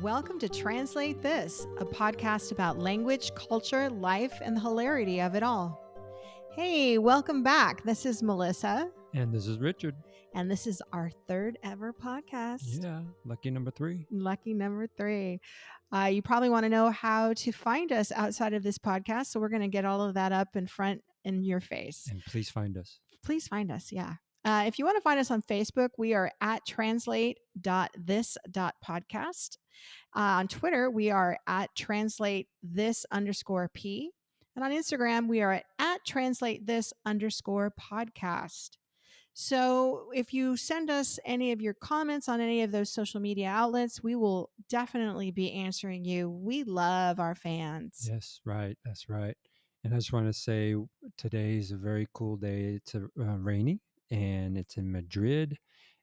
Welcome to Translate This, a podcast about language, culture, life, and the hilarity of it all. Hey, welcome back. This is Melissa. And this is Richard. And this is our third ever podcast. Yeah, lucky number 3. Lucky number 3. You probably want to know how to find us outside of this podcast, so we're going to get all of that up in front in your face. And please find us. Please find us, yeah. If you want to find us on Facebook, we are at translate.this.podcast. On Twitter, we are at translate_this_P. And on Instagram, we are at translate_this_podcast. So if you send us any of your comments on any of those social media outlets, we will definitely be answering you. We love our fans. Yes, right. That's right. And I just want to say today is a very cool day. It's rainy and it's in Madrid.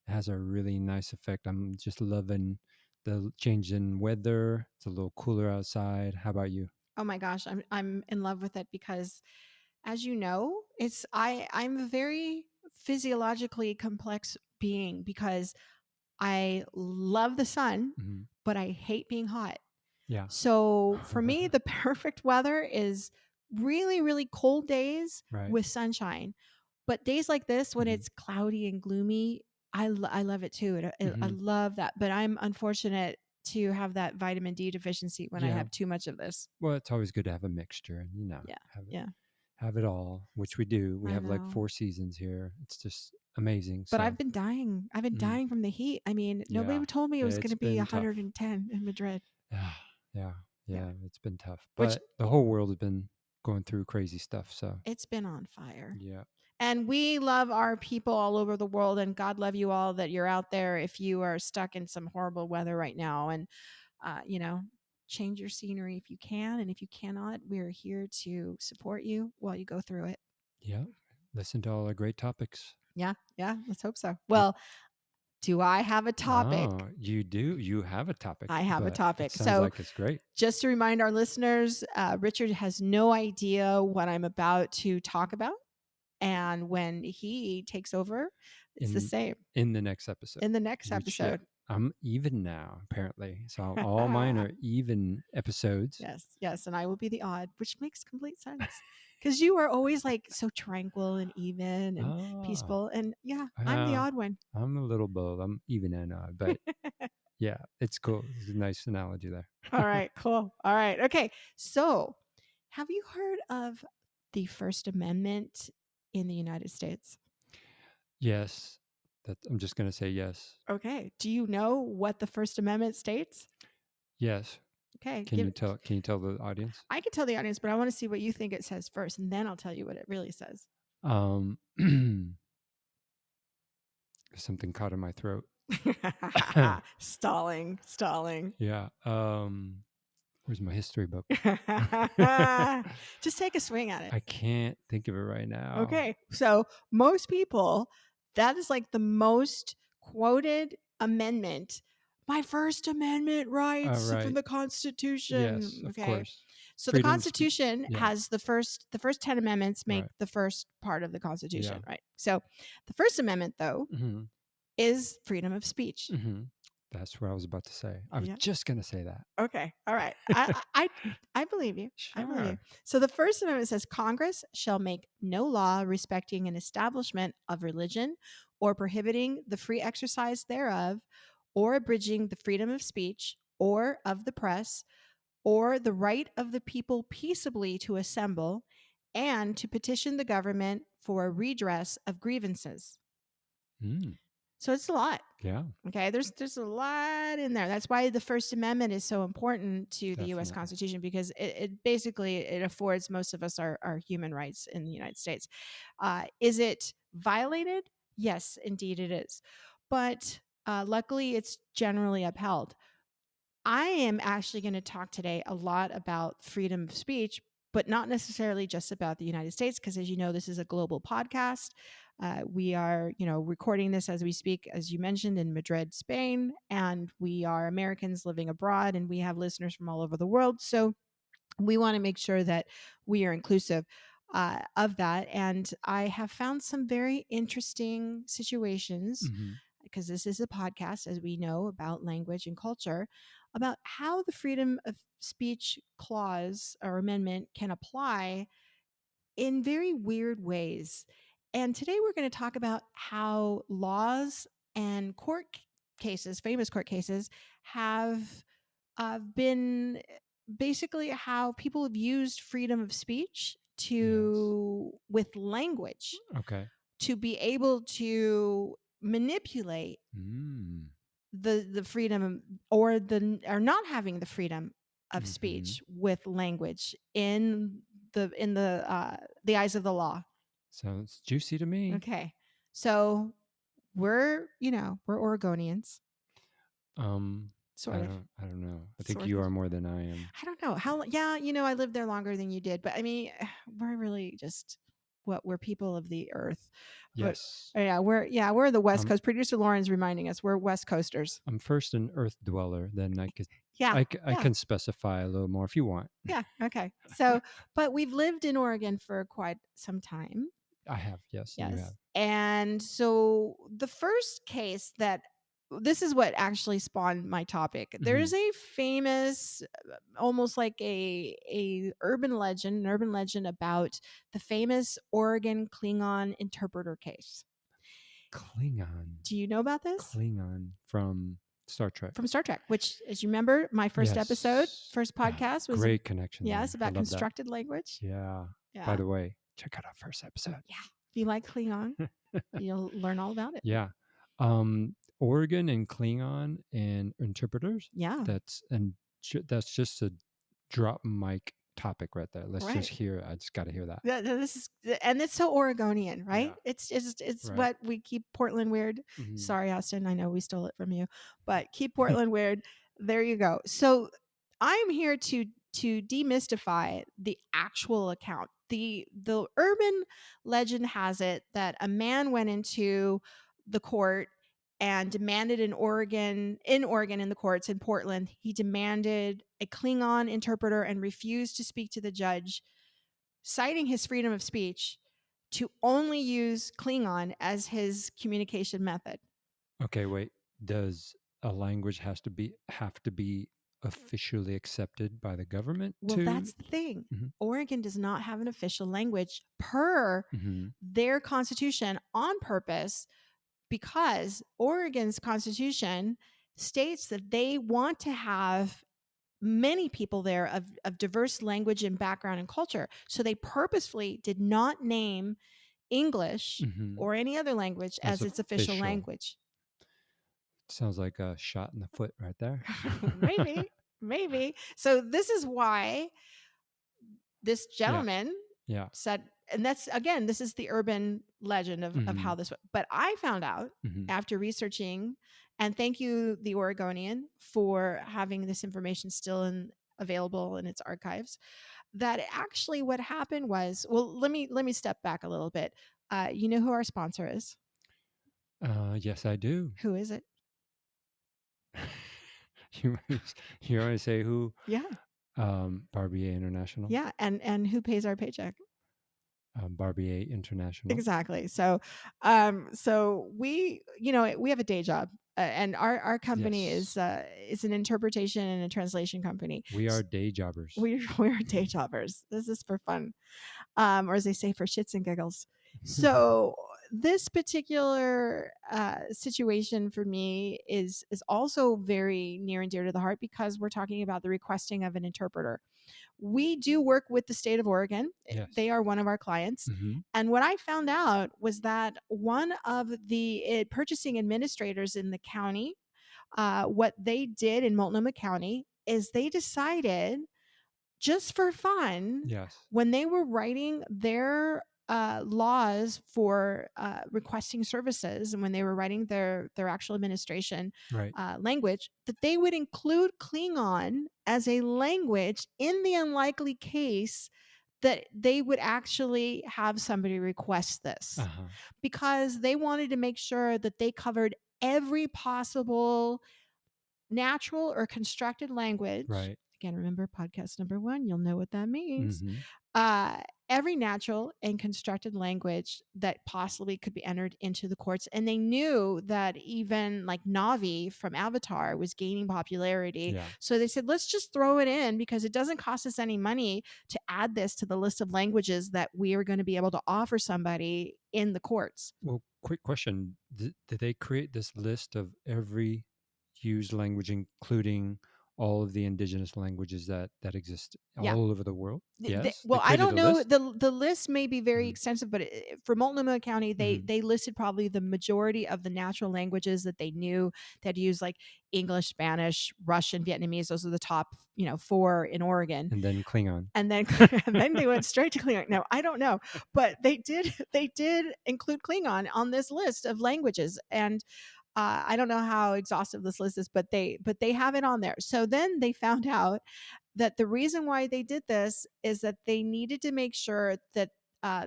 It has a really nice effect. I'm just loving the change in weather. It's a little cooler outside. How about you? Oh my gosh, I'm in love with it because, as you know, I'm a very physiologically complex being because I love the sun, but I hate being hot. Yeah. So for me, the perfect weather is really, really cold days with sunshine. But days like this, when it's cloudy and gloomy, I love it too. I love that. But I'm unfortunate to have that vitamin D deficiency when I have too much of this. Well, it's always good to have a mixture and, have it all, which we do. We have like 4 seasons here. It's just amazing. But I've been dying. I've been dying from the heat. I mean, nobody told me it was going to be 110 in Madrid. Yeah. It's been tough. But the whole world has been going through crazy stuff. So it's been on fire. Yeah. And we love our people all over the world, and God love you all that you're out there if you are stuck in some horrible weather right now. And, change your scenery if you can. And if you cannot, we're here to support you while you go through it. Yeah. Listen to all our great topics. Yeah. Let's hope so. Well, do I have a topic? Oh, you do. You have a topic. I have a topic. It sounds like it's great. Just to remind our listeners, Richard has no idea what I'm about to talk about. And when he takes over, it's the same. In the next episode. I'm even now, apparently. So all mine are even episodes. Yes. And I will be the odd, which makes complete sense. Because you are always like so tranquil and even and peaceful. And I'm the odd one. I'm a little both. I'm even and odd. But yeah, it's cool. It's a nice analogy there. All right, cool. All right. Okay. So have you heard of the First Amendment in the United States? Yes. I'm just going to say yes. Okay. Do you know what the First Amendment states? Yes. Okay. Can you tell the audience? I can tell the audience, but I want to see what you think it says first, and then I'll tell you what it really says. Something caught in my throat. Stalling. Yeah. Where's my history book? Just take a swing at it. I can't think of it right now. Okay. So most people, that is like the most quoted amendment. My First Amendment rights from the Constitution. Yes, of course. So the Constitution has the first 10 amendments make the first part of the Constitution, right? So the First Amendment, though, is freedom of speech. That's what I was about to say. I was just going to say that. Okay. All right. I believe you. Sure. I believe you. So the First Amendment says Congress shall make no law respecting an establishment of religion or prohibiting the free exercise thereof or abridging the freedom of speech or of the press or the right of the people peaceably to assemble and to petition the government for a redress of grievances. So it's a lot. Yeah. Okay. There's a lot in there. That's why the First Amendment is so important to the U.S. Constitution, because it basically affords most of us our human rights in the United States. Is it violated? Yes, indeed it is. But luckily, it's generally upheld. I am actually going to talk today a lot about freedom of speech, but not necessarily just about the United States, because as you know, this is a global podcast. We are, recording this as we speak, as you mentioned, in Madrid, Spain, and we are Americans living abroad, and we have listeners from all over the world. So we want to make sure that we are inclusive of that. And I have found some very interesting situations because this is a podcast, as we know, about language and culture, about how the freedom of speech clause or amendment can apply in very weird ways. And today we're going to talk about how laws and cases, famous court cases, have been basically how people have used freedom of speech with language Okay. to be able to manipulate Mm. the freedom or not having the freedom of Mm-hmm. speech with language in the eyes of the law. Sounds juicy to me. Okay. So we're Oregonians, Um, sort of. I don't know. I think Sort you of. are more than I am. I don't know how. Yeah, I lived there longer than you did, but I mean, we're really just we're people of the earth. But Yes. we're the West Um, Coast. Producer Lauren's reminding us we're West Coasters. I'm first an earth dweller. Then Yeah, I can specify a little more if you want. yeah. Okay. So, but we've lived in Oregon for quite some time. I have. Yes, you Yes. have. And so the first case this is what actually spawned my topic. There's a famous, almost like an urban legend about the famous Oregon Klingon interpreter case. Klingon. Do you know about this? Klingon from Star Trek. From Star Trek, which, as you remember, my first episode, first podcast was great connection. Yes, about constructed language. Yeah. By the way, check out our first episode. Yeah. If you like Klingon, you'll learn all about it. Yeah. Oregon and Klingon and interpreters. Yeah. That's just a drop mic topic right there. Let's just hear. I just got to hear that. And it's so Oregonian, right? Yeah. It's what we keep Portland weird. Mhm. Sorry, Austin. I know we stole it from you, but keep Portland weird. There you go. So I'm here to demystify the actual account. The urban legend has it that a man went into the court and demanded in Oregon in the courts in Portland. He demanded a Klingon interpreter and refused to speak to the judge, citing his freedom of speech to only use Klingon as his communication method. Okay, wait. Does a language have to be officially accepted by the government? Well, that's the thing. Mhm. Oregon does not have an official language per their constitution on purpose, because Oregon's constitution states that they want to have many people there of diverse language and background and culture. So they purposefully did not name English or any other language as its official language. Sounds like a shot in the foot right there. Maybe. So this is why this gentleman said, and that's, again, this is the urban legend of how this went. But I found out after researching, and thank you, the Oregonian, for having this information still available in its archives, that actually what happened was, well, let me step back a little bit. You know who our sponsor is? Yes, I do. Who is it? You want to say who? Yeah. Barbier International. Yeah, and who pays our paycheck? Barbier International. Exactly. So, we have a day job, and our company is an interpretation and a translation company. We are day jobbers. We are day jobbers. This is for fun, or as they say, for shits and giggles. So this particular situation for me is also very near and dear to the heart, because we're talking about the requesting of an interpreter. We do work with the state of Oregon. Yes. They are one of our clients. And what I found out was that one of the purchasing administrators in the county, what they did in Multnomah County is they decided, just for fun, when they were writing their laws for requesting services, and when they were writing their actual administration language, that they would include Klingon as a language in the unlikely case that they would actually have somebody request this, because they wanted to make sure that they covered every possible natural or constructed language. Again, remember podcast number 1, you'll know what that means. every natural and constructed language that possibly could be entered into the courts. And they knew that even like Navi from Avatar was gaining popularity. Yeah. So they said, let's just throw it in because it doesn't cost us any money to add this to the list of languages that we are going to be able to offer somebody in the courts. Well, quick question. Did they create this list of every used language, including all of the indigenous languages that exist Yeah. all over the world? Yes, they Well, I created don't a know. list. The list may be very Hmm. extensive, but for Multnomah County, Hmm. they listed probably the majority of the natural languages that they knew that used, like English, Spanish, Russian, Vietnamese. Those are the top, four in Oregon. And then Klingon. And then and then they went straight to Klingon. No, I don't know, but they did include Klingon on this list of languages, and I don't know how exhaustive this list is, but they have it on there. So then they found out that the reason why they did this is that they needed to make sure that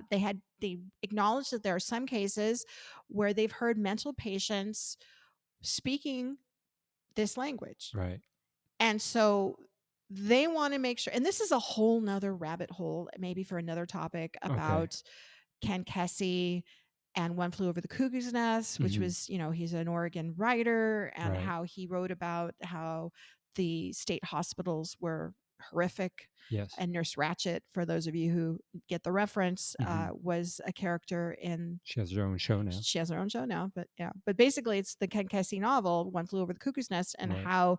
they acknowledged that there are some cases where they've heard mental patients speaking this language. Right. And so they want to make sure, and this is a whole nother rabbit hole, maybe for another topic, Okay. about Ken Kesey and One Flew Over the Cuckoo's Nest, which Hmm. was, he's an Oregon writer, and Right. how he wrote about how the state hospitals were horrific. Yes. And Nurse Ratchet, for those of you who get the reference, Hmm. was a character in. She has her own show now. She has her own show now, but yeah. But basically, it's the Ken Kesey novel, One Flew Over the Cuckoo's Nest, and Right. how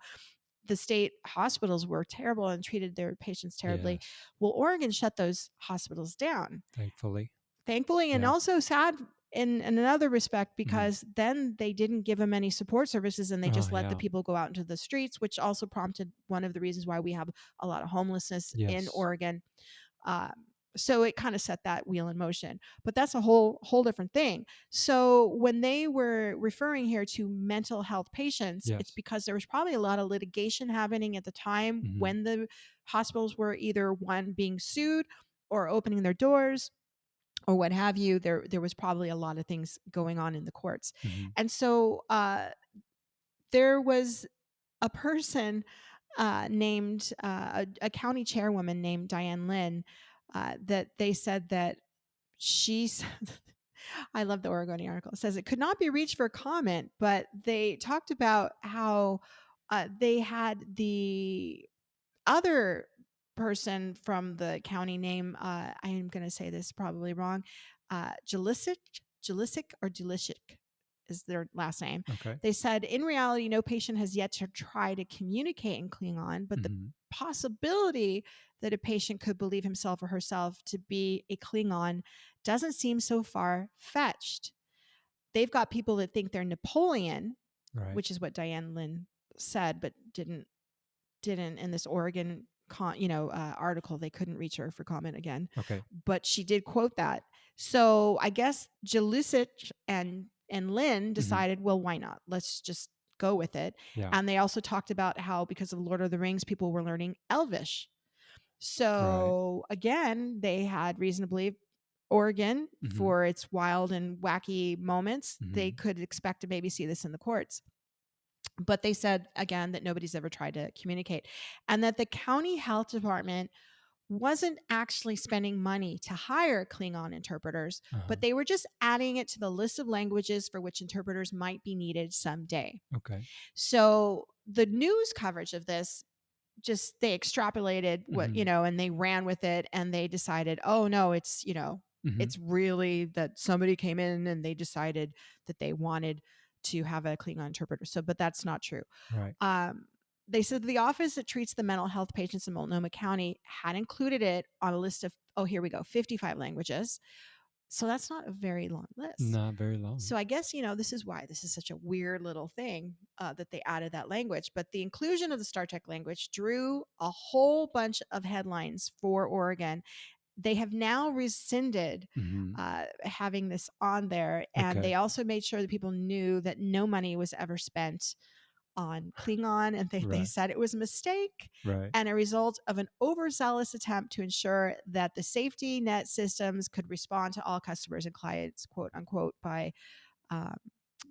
the state hospitals were terrible and treated their patients terribly. Yes. Well, Oregon shut those hospitals down, Thankfully. thankfully, and Yeah. also sad in another respect, Hmm. because then they didn't give them any support services and they Oh just let the yeah. people go out into the streets, which also prompted one of the reasons why we have a lot of homelessness in Yes. Oregon. Um, so it kind of set that wheel in motion, but that's a whole different thing. So when they were referring here to mental health patients, it's Yes. because there was probably a lot of litigation happening at the time Hmm. when the hospitals were either one being sued or opening their doors or what have you. There was probably a lot of things going on in the courts. Hmm. And so there was a person named a county chairwoman named Diane Lynn, that they said that she's. I love the Oregonian article. It says it could not be reached for comment, but they talked about how they had the other person from the county name. I am going to say this probably wrong. Jalisic or Jalisic is their last name. Okay. They said, in reality, no patient has yet to try to communicate in Klingon, but the Hmm. possibility that a patient could believe himself or herself to be a Klingon doesn't seem so far fetched. They've got people that think they're Napoleon, Right. which is what Diane Lynn said, but didn't in this Oregon article. They couldn't reach her for comment again, Okay. but she did quote that. So I guess Jalusic and Lynn Hmm. decided, well, why not? Let's just go with it. Yeah. And they also talked about how because of Lord of the Rings, people were learning Elvish. Right. So again, they had reason to believe Oregon, Hmm. for its wild and wacky moments, they Hmm. could expect to maybe see this in the courts. But they said again that nobody's ever tried to communicate, and that the county health department wasn't actually spending money to hire Klingon interpreters, Uh-huh. but they were just adding it to the list of languages for which interpreters might be needed someday. Okay. So the news coverage of this, just they extrapolated what, Hmm. and they ran with it, and they decided, oh no, Hmm. it's really that somebody came in and they decided that they wanted to have a Klingon interpreter. So, but that's not true. Right. Um, they said the office that treats the mental health patients in Multnomah County had included it on a list of, oh, here we go, 55 languages. So that's not a very long list. Not very long. So I guess, this is why this is such a weird little thing, that they added that language. But the inclusion of the Star Trek language drew a whole bunch of headlines for Oregon. They have now rescinded Hmm. having this on there. And Okay. they also made sure that people knew that no money was ever spent on Klingon. And they Right. said it was a mistake Right. and a result of an overzealous attempt to ensure that the safety net systems could respond to all customers and clients, quote unquote, by um,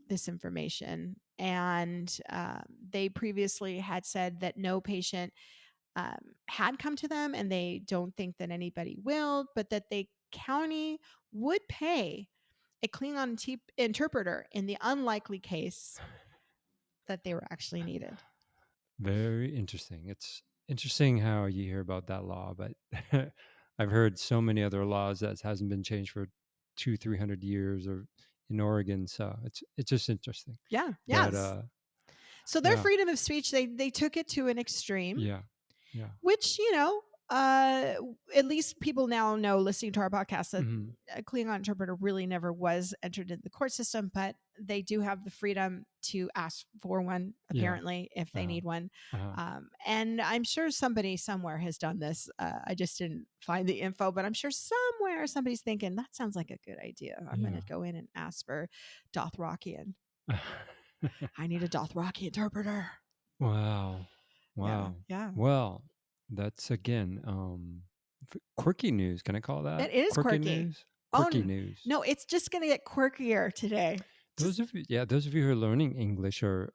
this information. And they previously had said that no patient had come to them, and they don't think that anybody will, but that the county would pay a Klingon interpreter in the unlikely case that they were actually needed. Very interesting. It's interesting how you hear about that law, but I've heard so many other laws that hasn't been changed for 200-300 years or in Oregon. So it's just interesting. Yeah. But Yes. So their yeah, freedom of speech, they took it to an extreme, yeah, yeah. which, at least people now know, listening to our podcast, that Mhm. a Klingon interpreter really never was entered in the court system, but they do have the freedom to ask for one, Yeah. apparently, if they Uh-huh. need one. Uh-huh. And I'm sure somebody somewhere has done this. I just didn't find the info, but I'm sure somewhere somebody's thinking, that sounds like a good idea. I'm going Yeah. to go in and ask for Dothrakian. I need a Dothraki interpreter. Wow. Yeah. Wow. Yeah. Well, that's again quirky news. Can I call that It is quirky quirky. news? Oh, Quirky news. no, it's just going to get quirkier today. Those of you who are learning English are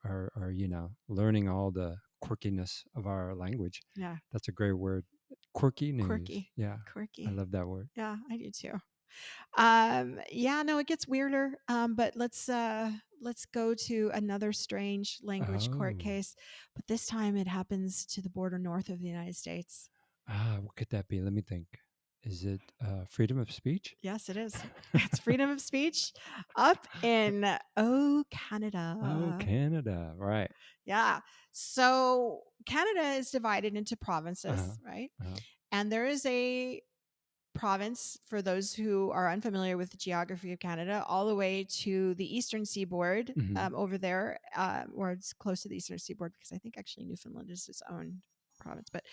learning all the quirkiness of our language. Yeah. That's a great word. Quirky news. Quirky. Yeah. Quirky. I love that word. Yeah, I do too. Yeah, no, it gets weirder. But let's go to another strange language court Oh. case. But this time it happens to the border north of the United States. What could that be? Let me think. Is it freedom of speech? Yes, it is. It's freedom of speech up in Canada. Oh, Canada. Right. Yeah. So Canada is divided into provinces, right? And there is a province, for those who are unfamiliar with the geography of Canada, all the way to the eastern seaboard, over there, or it's close to the eastern seaboard, because I think actually Newfoundland is its own province, but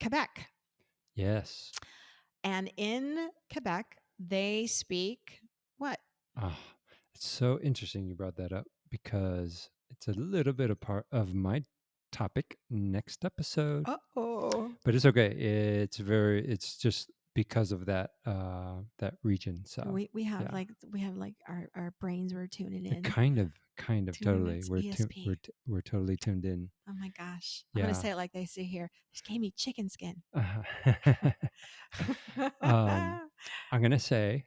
Quebec. Yes. And in Quebec, they speak what? It's so interesting you brought that up, because it's a little bit of part of my topic next episode. Uh-oh. But it's okay. It's just because of that region. So we have our brains were tuning in. Kind of totally. We're totally tuned in. Oh my gosh. I'm gonna say it like they say here. Just gave me chicken skin. I'm gonna say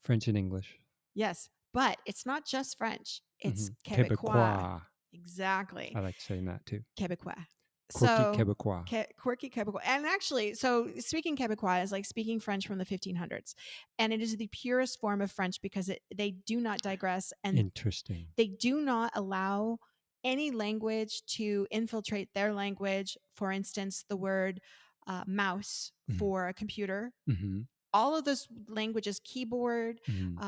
French and English. Yes, but it's not just French. It's Quebecois. Quebecois. Exactly. I like saying that too. Quebecois. Quirky Quebecois. Quirky Quebecois. And actually, so speaking Quebecois is like speaking French from the 1500s. And it is the purest form of French, because they do not digress, and Interesting. they do not allow any language to infiltrate their language. For instance, the word mouse for a computer. All of those languages, keyboard,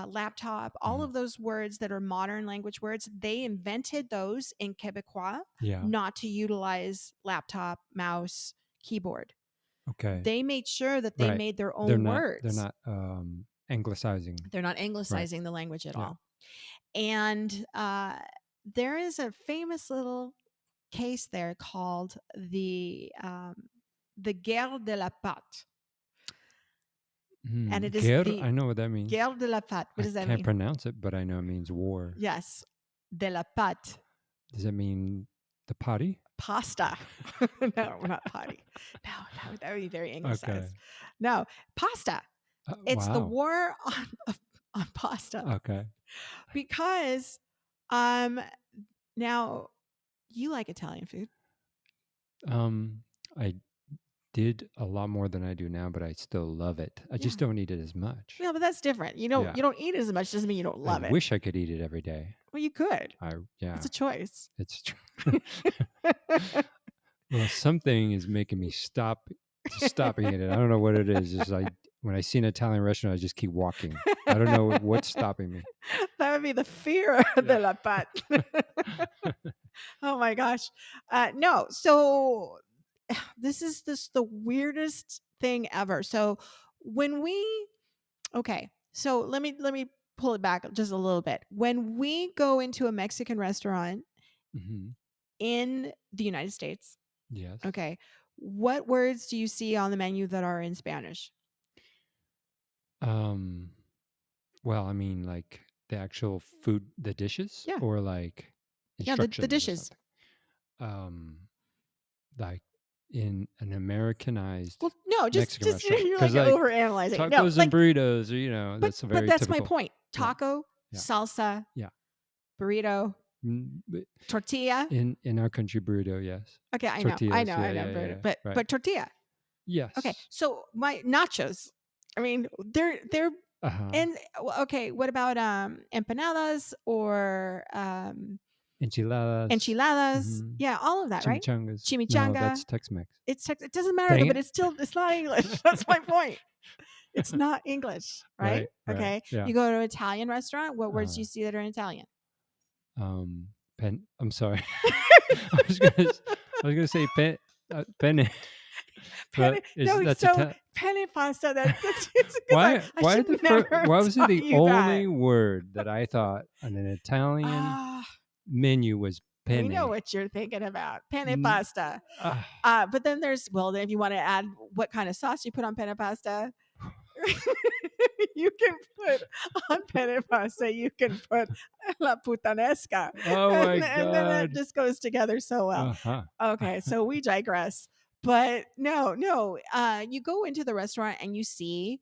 laptop, all of those words that are modern language words, they invented those in Quebecois, not to utilize laptop, mouse, keyboard. Okay. They made sure that they made their own words. They're not anglicizing. They're not anglicizing the language at all. And there is a famous little case there called the Guerre de la Patte. And it is I know what that means. Guerre de la Patte. What does that mean? I can't pronounce it, but I know it means war. Yes. De la Patte. Does that mean the potty? Pasta. No, not potty. No, that would be very anglicized. Okay. No, pasta. It's the war on pasta. Okay. Because now you like Italian food. I did a lot more than I do now, but I still love it. I just don't eat it as much. Yeah, but that's different. You don't eat it as much, doesn't mean you don't love it. I wish I could eat it every day. Well, you could. It's a choice. It's true. Well, something is making me stop eating it. I don't know what it is. It's like when I see an Italian restaurant, I just keep walking. I don't know what's stopping me. That would be the fear de la patte. Oh my gosh. No. So this is the weirdest thing ever. So so let me pull it back just a little bit. When we go into a Mexican restaurant in the United States, yes. Okay, what words do you see on the menu that are in Spanish? Well, I mean, like the actual food, the dishes, or like the dishes. like in an Americanized Well, no, just Mexican restaurant. you're Because like like overanalyzing. No, tacos and like, burritos, that's a but very that's my typical. point. Yeah, Taco, yeah, salsa, yeah. burrito, But tortilla. in our country, burrito, yes. Okay, Tortillas, I yeah, know, yeah, yeah, burrito, yeah. but Right. tortilla. Okay, Yes. so my nachos. I mean, they're Uh-huh. and okay. What about empanadas or Enchiladas. enchiladas? Mhm. Yeah, all of that, right? Chimichangas. No, Chimichanga. that's Tex-Mex. It doesn't matter though, Dang but it. it's not English. That's my point. It's not English, right? Right, right. Okay. Yeah. You go to an Italian restaurant. What words do Uh, you see that are in Italian? I'm sorry. I was gonna say penne, Penne, but is no, that's so Ita penne pasta. That's because I should never why have was it taught the you that. only word that I thought on an Italian Ah, menu was we know penne? what you're thinking about. Penne N pasta. ah, But then if you want to add what kind of sauce you put on penne pasta, you can put on penne pasta, you can put la puttanesca. oh my And then that god. just goes together so well. Uh-huh. Okay, so we digress. But no, you go into the restaurant and you see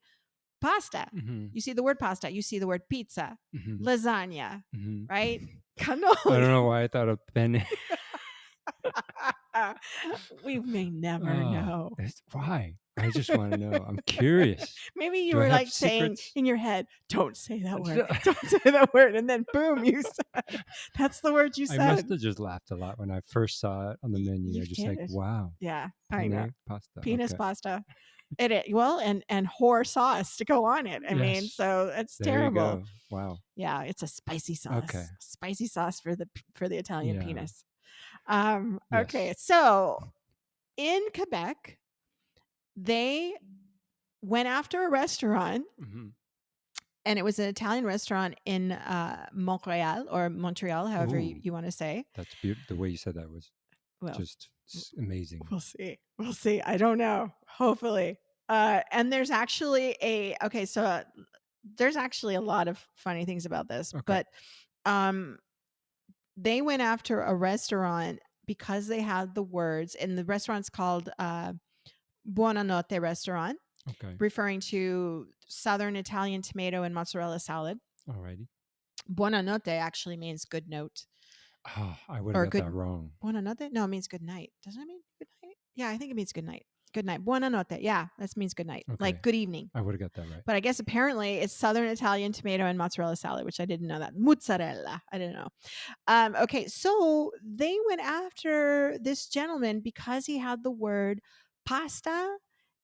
pasta. Mhm, You see the word pasta. You see the word pizza, mhm, lasagna, mhm. right? I Cannoli. don't know why I thought of penne. We may never Oh, know. why? I just wanna know. I'm curious. Maybe you Do I were have like saying secrets? in your head, "Don't say that word. Don't say that word," and then boom, you said that's the word you I must said. have just laughed a lot when I first saw it on the menu. You I just like, did. wow, Yeah, I know. penne pasta. Penis Okay. pasta. Well, and whore sauce to go on it. I mean, Yes. so it's There you terrible. go. Wow. Yeah, it's a spicy Okay. sauce. Spicy sauce for the Italian Yeah. penis. Okay, Yes. so in Quebec, they went after a restaurant, Mhm. and it was an Italian restaurant in Montreal, however Ooh, you want to say. that's beautiful. The way you said that was Well, just amazing. we'll see. We'll see. I don't know. Hopefully. And there's actually there's actually a lot of funny things about this, Okay. but um, they went after a restaurant because they had the words, and the restaurant's called Buonanotte Restaurant, Okay. referring to Southern Italian tomato and mozzarella salad. Alrighty. Buonanotte actually means good note Oh, I would or have got good that wrong. Buonanotte. No, it means good night. Doesn't it mean good night? Yeah, I think it means good night. Good night. Buonanotte. Yeah, that means good night. Okay. Like good evening. I would have got that right. But I guess apparently it's Southern Italian tomato and mozzarella salad, which I didn't know that. Mozzarella. I didn't know. Okay, so they went after this gentleman because he had the word pasta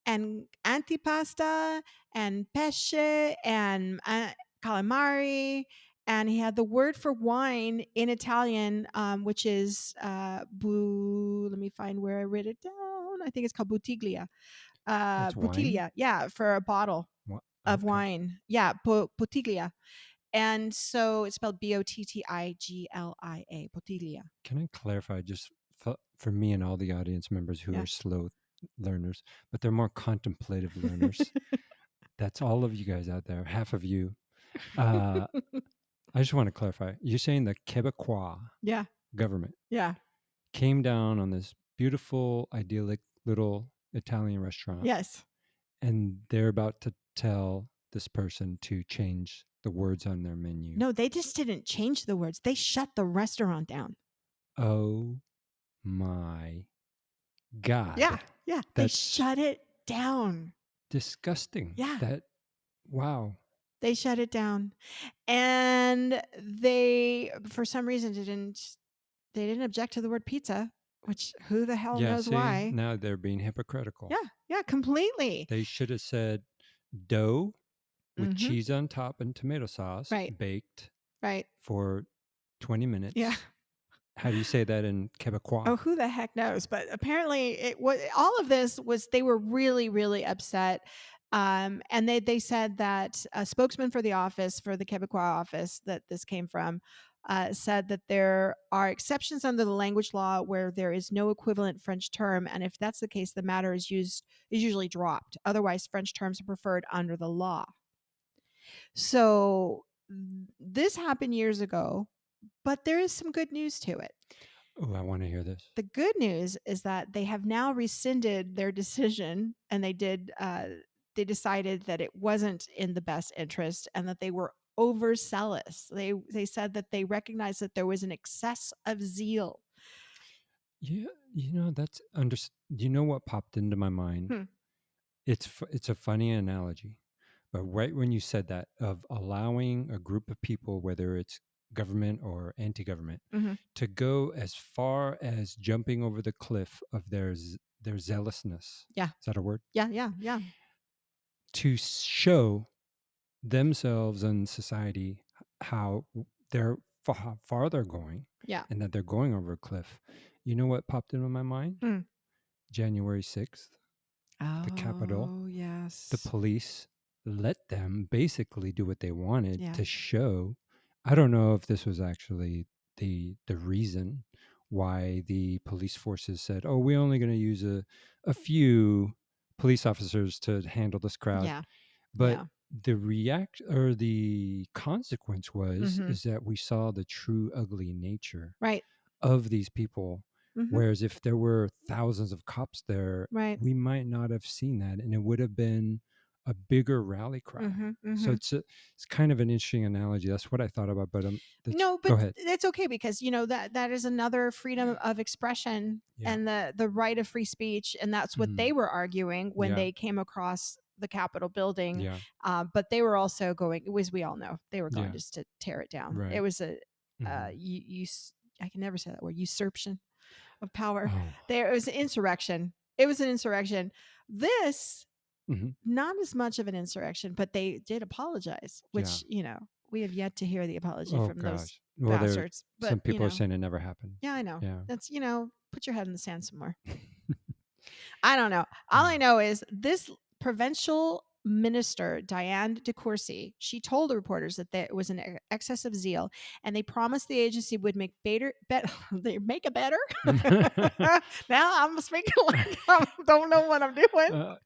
and antipasta and pesce and calamari, and he had the word for wine in Italian, which is let me find where I wrote it down. I think it's called bottiglia. That's wine? Bottiglia, yeah, for a bottle What? of Okay. wine. Yeah, bottiglia. And so it's spelled Bottiglia, bottiglia. Can I clarify just for me and all the audience members who Yeah. are slow learners, but they're more contemplative learners? That's all of you guys out there, half of you. I just want to clarify. You're saying the Quebecois Yeah, government yeah, came down on this beautiful, idyllic little Italian restaurant, yes. and they're about to tell this person to change the words on their menu. No, they just didn't change the words. They shut the restaurant down. Oh my God. Yeah, they That's shut it down. disgusting. Yeah. Wow. They shut it down. And they, for some reason, didn't object to the word pizza, which who the hell knows See, why? now they're being hypocritical. Yeah, completely. They should have said dough with Mhm. cheese on top and tomato sauce, Right. baked Right. for 20 minutes. Yeah. How do you say that in Quebecois? Oh, who the heck knows? But apparently, it was all of this was they were really, really upset. And they said that a spokesman for the office, for the Quebecois office that this came from, said that there are exceptions under the language law where there is no equivalent French term, and if that's the case, the matter is usually dropped. Otherwise, French terms are preferred under the law. So this happened years ago, but there is some good news to it. Oh, I want to hear this. The good news is that they have now rescinded their decision, and they decided that it wasn't in the best interest and that they were overzealous. They said that they recognized that there was an excess of zeal. Yeah, that's you know what popped into my mind? Hmm. It's a funny analogy, but right when you said that of allowing a group of people, whether it's government or anti-government, Hmm. to go as far as jumping over the cliff of their zealousness. Yeah. Is that a word? Yeah. Yeah. Yeah. To show themselves and society how they're how far they're going, Yeah. and that they're going over a cliff. You know what popped into my mind? Hmm. January 6th, the Capitol. Oh, The yes. police let them basically do what they wanted Yeah. to show. I don't know if this was actually the reason why the police forces said, "Oh, we're only going to use a few police officers to handle this crowd." Yeah. But Yeah. the consequence was Hmm. is that we saw the true ugly nature Right. of these people. Hmm. Whereas if there were thousands of cops there, Right. we might not have seen that, and it would have been a bigger rally cry. Hmm. So Hmm. it's kind of an interesting analogy. That's what I thought about. But that's, No, go but ahead. that's okay because that is another freedom of expression Yeah. and the right of free speech, and that's what Mhm. they were arguing when Yeah. they came across the Capitol building. Yeah. But they were also going, as we all know, they were going Yeah. just to tear it down. It Right. was a Mhm. I can never say that word, usurpation of power. Oh. There, it was an insurrection. It was an insurrection. This, Mhm. not as much of an insurrection, but they did apologize, Yeah. which we have yet to hear the apology Oh from those gosh. Well, bastards. some But people are saying it never happened. yeah, I know. Yeah. That's put your head in the sand somewhere. I don't know. All I Yeah. know is this provincial minister, Diane DeCourcy, she told the reporters that there was an excess of zeal, and they promised the agency would make they make a better. Now I'm speaking like I don't know what I'm doing. Uh,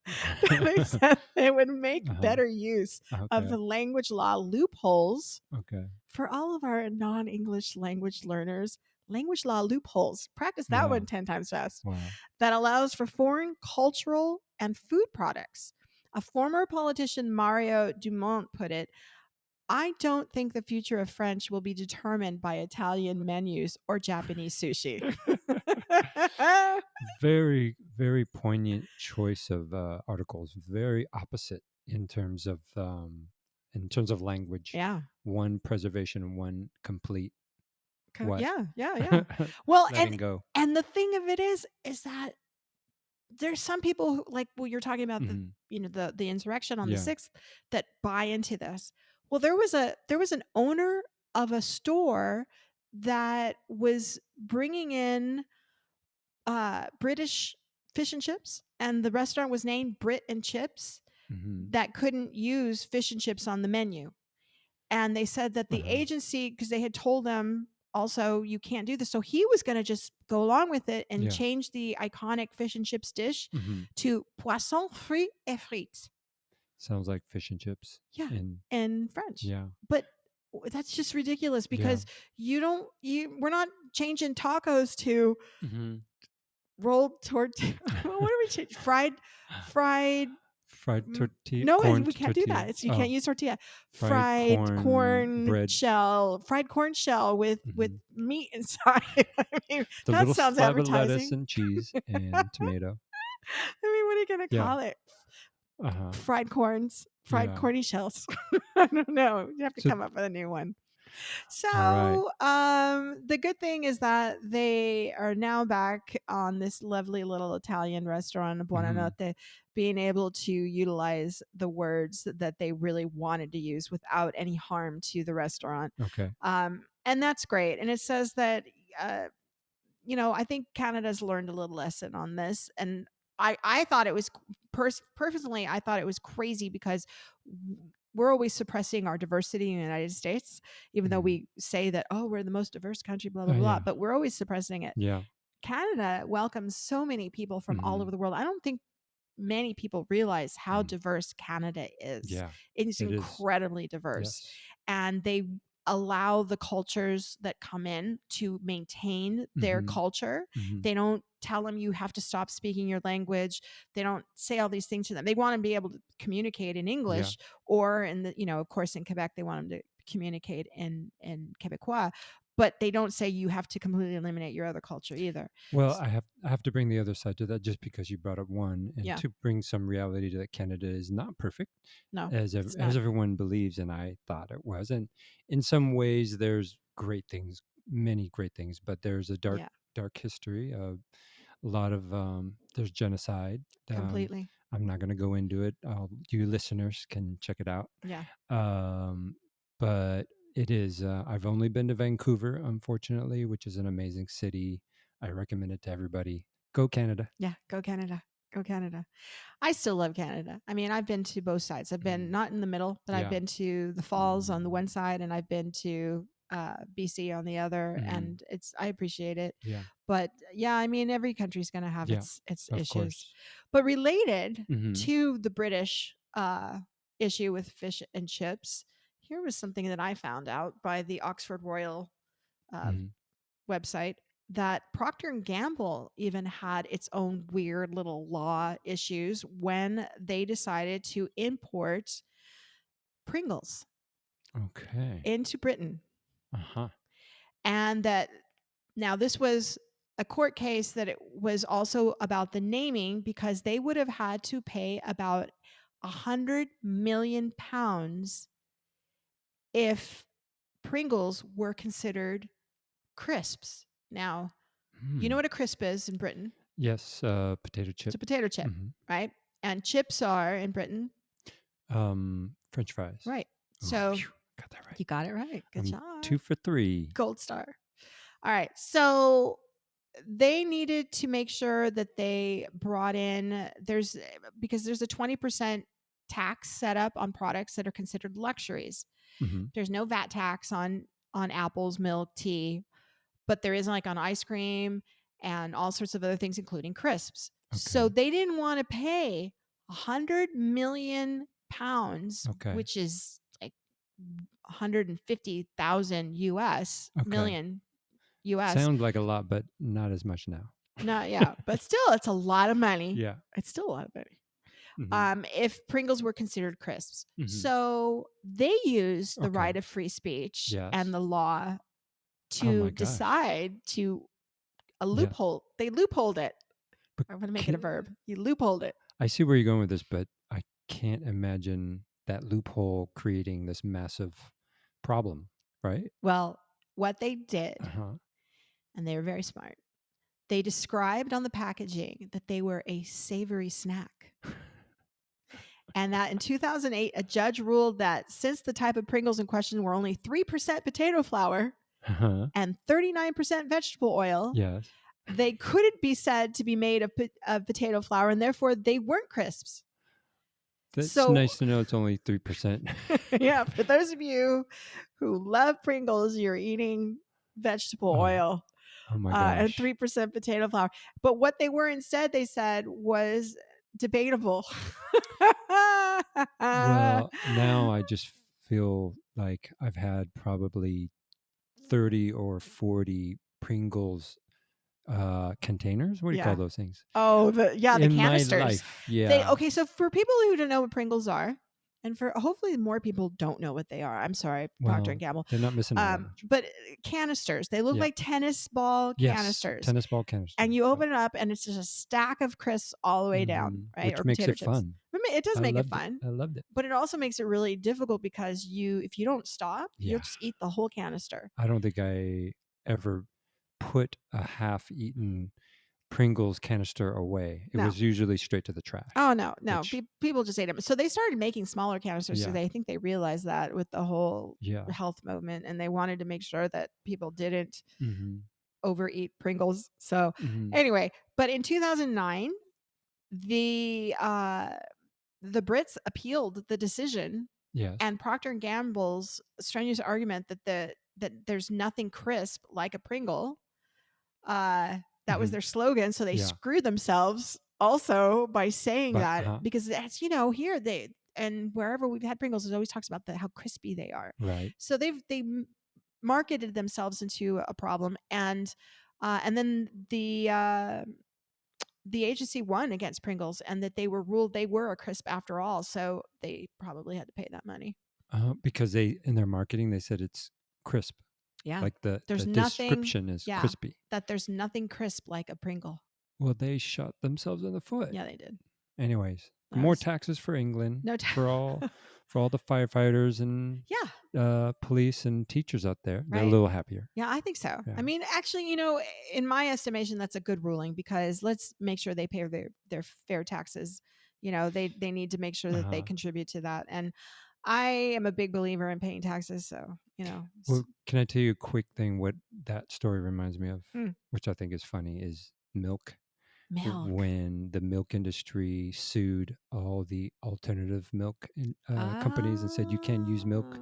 They said they would make uh-huh. better use of Okay. the language law loopholes Okay. for all of our non-English language learners. Language law loopholes. Practice that Wow. one 10 times fast. Wow. That allows for foreign cultural and food products. A former politician, Mario Dumont, put it, I don't think the future of French will be determined by Italian menus or Japanese sushi. Very, very poignant choice of articles. Very opposite in terms of language. Yeah. One preservation and one complete what? Yeah. Yeah. Yeah. Well, Letting go. and the thing of it is that there's some people who, like, well, you're talking about Mhm. the insurrection on the Yeah. 6th that buy into this. Well, there was an owner of a store that was bringing in British fish and chips, and the restaurant was named Brit and Chips, Mhm. that couldn't use fish and chips on the menu. And they said that the Uh-huh. agency, because they had told them also you can't do this, so he was going to just go along with it and Yeah. change the iconic fish and chips dish Mhm. to poisson frit et frites. Sounds like fish and chips. Yeah, And in French. yeah. But that's just ridiculous Yeah. because we're not changing tacos to Mhm. rolled tortilla. What are we changing? Fried Fried tortilla, no, corn we can't do tortilla. that. You Oh, can't use tortilla. fried corn bread. Fried corn shell with Mhm. meat inside. I mean, The that little sounds slab of lettuce advertising. and cheese and tomato. I mean, what are you gonna Yeah. call it? Uh-huh. Fried Yeah. corny shells. I don't know. You have to So come up with a new one. all right. So, the good thing is that they are now back on this lovely little Italian restaurant, Mhm. Buonanotte, being able to utilize the words that they really wanted to use without any harm to the restaurant. Okay. And that's great. And it says that, uh, I think Canada's learned a little lesson on this. And I thought it was personally, I thought it was crazy because we're always suppressing our diversity in the United States, even though Mhm. we say that, oh, we're the most diverse country, blah, Oh, blah, blah, yeah. but we're always suppressing it. Yeah. Canada welcomes so many people from all over Mhm. the world. I don't think many people realize how Mhm. diverse Canada is. Yeah. It's It is. incredibly diverse. Yes. And they allow the cultures that come in to maintain their Mhm. culture. Mhm. They don't tell them you have to stop speaking your language. They don't say all these things to them. They want to be able to communicate in Yeah. English, or in the, of course, in Quebec, they want them to communicate in Quebecois, but they don't say you have to completely eliminate your other culture either. Well, I have to bring the other side to that just because you brought up one, and Yeah, to bring some reality to that. Canada is not perfect, no, as it's as not. everyone believes, and I thought it was. And in some ways, there's great things, many great things, but there's a dark Yeah, dark history. A lot of there's genocide. completely. I'm not going to go into it. You listeners can check it out. Yeah. Um, but it is. I've only been to Vancouver, unfortunately, which is an amazing city. I recommend it to everybody. Go Canada. Yeah, go Canada. Go Canada. I still love Canada. I mean, I've been to both sides. I've been Mm, not in the middle, but I've yeah. been to the falls on the one side, and I've been to BC on the other, Mm, and I appreciate it. yeah. But yeah, I mean, every country's going to have Yeah. its Of issues. course. But related Hmm. to the British issue with fish and chips, here was something that I found out by the Oxford Royal uh, Hmm. website, that Procter and Gamble even had its own weird little law issues when they decided to import Pringles Okay. into Britain. Uh huh. And that now this was a court case that it was also about the naming, because they would have had to pay about 100 million pounds if Pringles were considered crisps. Now, you know Hmm. what a crisp is in Britain? Yes. Potato It's chip. a potato chip, Hmm. right? And chips are in Britain, French fries. right? Oh, So phew, got that right. you got it right. Good I'm job. 2 for 3. Gold star. All right. So they needed to make sure that they brought in, because there's a 20% tax set up on products that are considered luxuries. Hmm. There's no VAT tax on apples, milk, tea, but there is like on ice cream and all sorts of other things, including crisps. So Okay. they didn't want to pay 100 million pounds, Okay. which is like 150,000 US Okay. million US. Sounds like a lot, but not as much now. Not yeah, but still, it's a lot of money. Yeah. It's still a lot of money. Hmm. If Pringles were considered crisps. Hmm. So they used the Okay. right of free speech and Yes. the law Oh to my gosh. decide to a Yes. loophole. They loopholed it. But I'm going to make it a can, verb. You loopholed it. I see where you're going with this, but I can't imagine that loophole creating this massive problem, right? Well, what they Uh did, huh. and they were very smart, they described on the packaging that they were a savory snack. And that in 2008, a judge ruled that since the type of Pringles in question were only 3% potato flour Uh huh. and 39% vegetable oil, Yes. they couldn't be said to be made of potato flour, and therefore they weren't crisps. That's So, nice to know it's only 3%. yeah, for those of you who love Pringles, you're eating vegetable Oh, oil oh my and gosh. 3% potato flour. But what they were instead, they said, was debatable. Well, now I just feel like I've had probably 30 or 40 Pringles containers. What do you call Yeah. those things? Oh, the In my canisters. life. Yeah. Okay, so for people who don't know what Pringles are, and for hopefully more people don't know what they are. I'm sorry, Procter and Well, Gamble. they're not missing out on much. But canisters, they look Yeah. like tennis ball Yes. canisters. Tennis ball canister. And you open it up and it's just a stack of crisps all the way down, right? Which Or makes potato it chips. fun. It does I make it loved it. fun, I loved it. but it also makes it really difficult because if you don't stop, you'll Yeah. just eat the whole canister. I don't think I ever put a half-eaten Pringles canister away. It No. was usually straight to the trash. Oh, no. Which, People just ate them. So they started making smaller canisters because yeah. I think they realized that with the whole Yeah. health movement, and they wanted to make sure that people didn't Hmm. overeat Pringles. So Hmm. anyway, but in 2009, the Brits appealed the decision, Yes. and Procter and Gamble's strenuous argument that there's nothing crisp like a Pringle, that was Hmm. their slogan. So they Yeah. screwed themselves also by saying But, that, because that's, here they and wherever we've had Pringles, it always talks about how crispy they are. right. So they marketed themselves into a problem, and then the agency won against Pringles, and that they were ruled they were a crisp after all, so they probably had to pay that money. Because they in their marketing they said it's crisp, Yeah. like There's the nothing description is yeah, crispy. that there's nothing crisp like a Pringle. Well, they shot themselves in the foot. Yeah, they did. Anyways, That more was taxes for England no ta for all the firefighters and Yeah, police and teachers out there. They're a right? little happier. Yeah, I think so. Yeah. I mean, actually, in my estimation, that's a good ruling because let's make sure they pay their fair taxes. They need to make sure that they Uh-huh. contribute to that. And I am a big believer in paying taxes. So, Well, can I tell you a quick thing? What that story reminds me of, Hmm. which I think is funny, is milk. Milk. When the milk industry sued all the alternative milk companies and said you can't use milk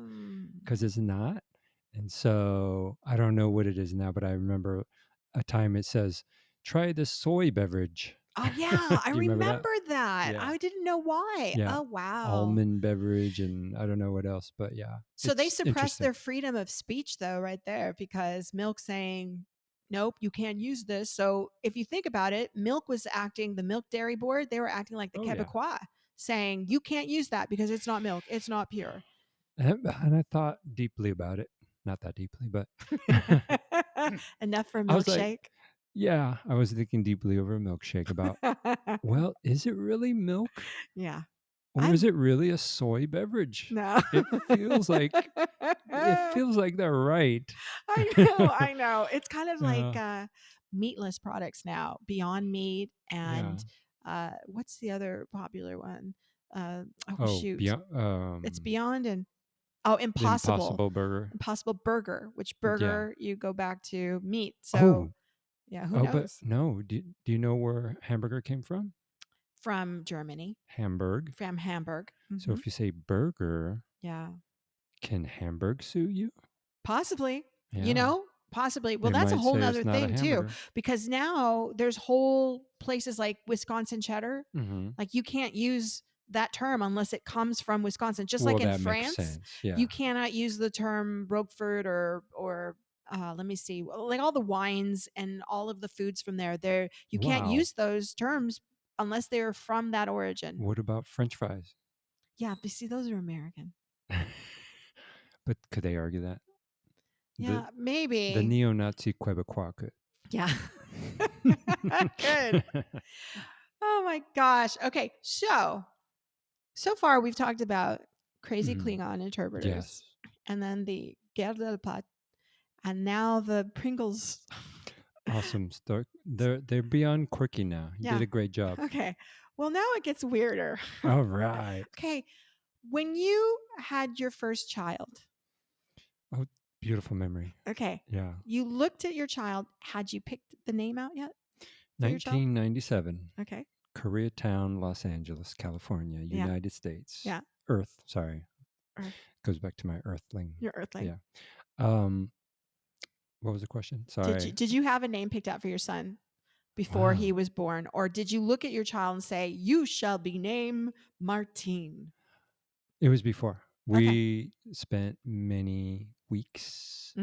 because it's not. And so I don't know what it is now, but I remember a time it says, try this soy beverage. Oh yeah, I Do you remember that? remember that. Yeah. I didn't know why. Yeah. Oh wow. Almond beverage and I don't know what else, but yeah. So they It's suppressed interesting. their freedom of speech though right there because Milk saying nope, you can't use this. So if you think about it, Milk was acting the Milk Dairy Board, they were acting like the Oh, yeah. Quebecois saying you can't use that because it's not milk, it's not pure. And I thought deeply about it. Not that deeply, but Enough for a I was like, milkshake. yeah, I was thinking deeply over a milkshake about, well, is it really milk? Yeah. Or is it really a soy beverage? No. It feels like they're right. I know. It's kind of like Yeah. meatless products now. Beyond Meat and what's the other popular one? Shoot. It's Beyond and the Impossible. Impossible Burger. Impossible Burger, which Yeah. burger you go back to meat. So Oh, yeah, who but knows? no. Do you know where hamburger came from? From Germany. Hamburg. From Hamburg. So if you say burger, Yeah. can Hamburg sue you? Possibly. Yeah. Possibly. Well, They that's a might whole say nother it's not a thing too, hamburger. because now there's whole places like Wisconsin cheddar. Mm-hmm. Like you can't use that term unless it comes from Wisconsin. Just Well, like in that makes France, sense. Yeah. you cannot use the term Roquefort or let me see, like all the wines and all of the foods from there. You can't Wow. use those terms unless they're from that origin. What about French fries? Yeah, but see, those are American. But could they argue that? Yeah, maybe. The neo-Nazi Quebecois could. Yeah. Good. Oh my gosh. Okay, so far we've talked about crazy Klingon interpreters, Yes. and then the Guerre de la Pâte, and now the Pringles. Awesome stuff. They're beyond quirky now. You did a great job. Okay. Well, now it gets weirder. All right. Okay. When you had your first child. Oh, beautiful memory. Okay. Yeah. You looked at your child. Had you picked the name out yet? 1997. Okay. Koreatown, Los Angeles, California, United States. Yeah. Earth. Sorry. Earth. Goes back to my Earthling. Your Earthling. Yeah. What was the question? Sorry. Did you have a name picked out for your son before he was born, or did you look at your child and say, "You shall be named Martine"? It was before. We spent many weeks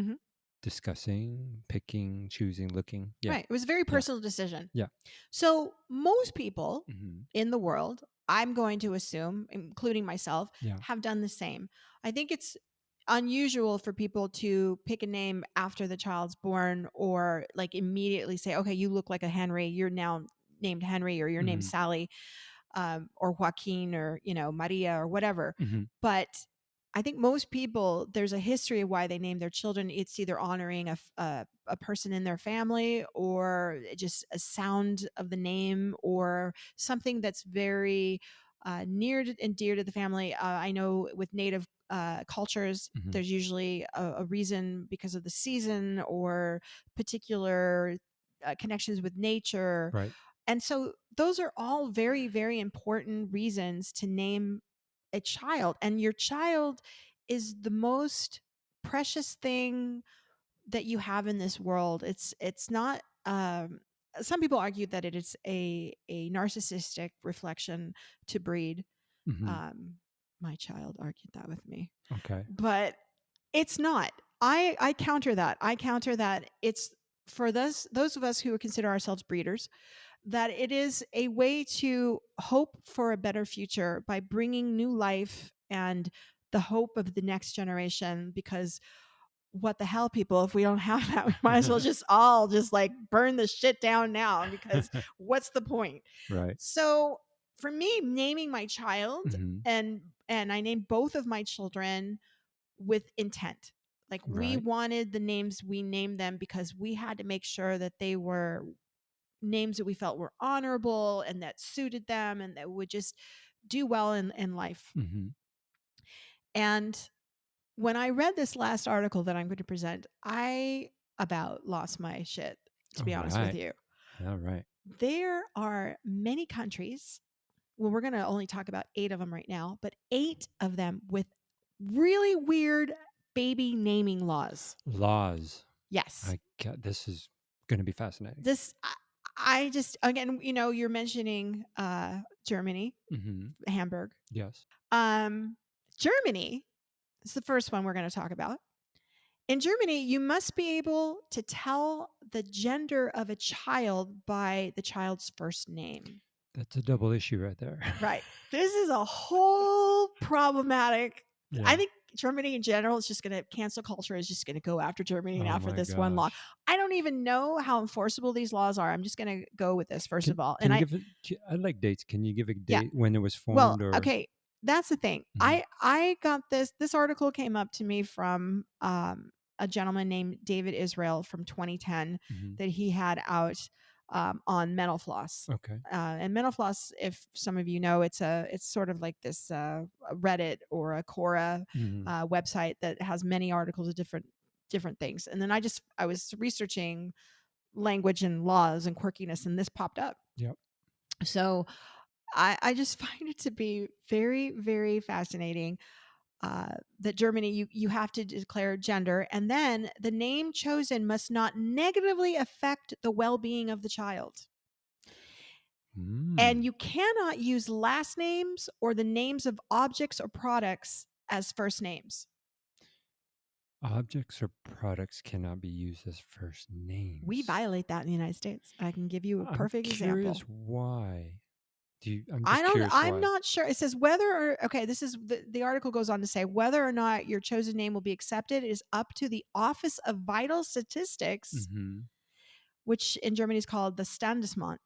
discussing, picking, choosing, looking. Yeah. Right. It was a very personal decision. Yeah. So most people in the world, I'm going to assume, including myself, have done the same. I think it's unusual for people to pick a name after the child's born, or like immediately say, okay, you look like a Henry, you're now named Henry, or you're named Sally, or Joaquin, or Maria, or whatever. But I think most people, there's a history of why they name their children. It's either honoring a person in their family, or just a sound of the name, or something that's very near and dear to the family. I know with Native cultures, there's usually a reason because of the season or particular connections with nature. Right. And so those are all very, very important reasons to name a child. And your child is the most precious thing that you have in this world. It's not some people argue that it is a narcissistic reflection to breed. My child argued that with me. Okay. But it's not. I counter that. I counter that it's for those of us who consider ourselves breeders, that it is a way to hope for a better future by bringing new life and the hope of the next generation. Because what the hell, people, if we don't have that, we might as well just all just like burn the shit down now, because what's the point? Right. So for me, naming my child, Hmm. and I named both of my children with intent. Like, we Right. wanted the names, we named them because we had to make sure that they were names that we felt were honorable and that suited them and that would just do well in life. Hmm. And when I read this last article that I'm going to present, I about lost my shit, to All be honest with right. you. All right. There are many countries, well, we're going to only talk about 8 of them right now, but 8 of them with really weird baby naming laws. Laws. Yes. This is going to be fascinating. This I just, again, you're mentioning Germany, Hmm. Hamburg. Yes. Germany is the first one we're going to talk about. In Germany, you must be able to tell the gender of a child by the child's first name. That's a double issue right there. Right. This is a whole problematic. I Yeah. think Germany in general is just going to, cancel culture is just going to go after Germany Oh now for my this one law. gosh. I don't even know how enforceable these laws are. I'm just going to go with this first of all. Can And you give it? I like dates. Can you give a yeah, date when it was well, formed or? okay, that's the thing. Mhm. I got this article came up to me from a gentleman named David Israel from 2010 Mhm. that he had out on Mental Floss. Okay. And Mental Floss, if some of you know, it's sort of like this a Reddit or a Quora Mhm. website that has many articles of different things. And then I was researching language and laws and quirkiness, and this popped up. Yep. So I just find it to be very, very fascinating that Germany, you have to declare gender, and then the name chosen must not negatively affect the well being of the child. And Mm. you cannot use last names or the names of objects or products as first names. Objects or products cannot be used as first We names. violate that in the United States. I can give you a I'm perfect curious example. why. I'm just curious I'm why. not sure. It says whether or, okay, this is the article goes on to say whether or not your chosen name will be accepted is up to the Office of Vital Statistics, Mhm. which in Germany is called the Standesamt,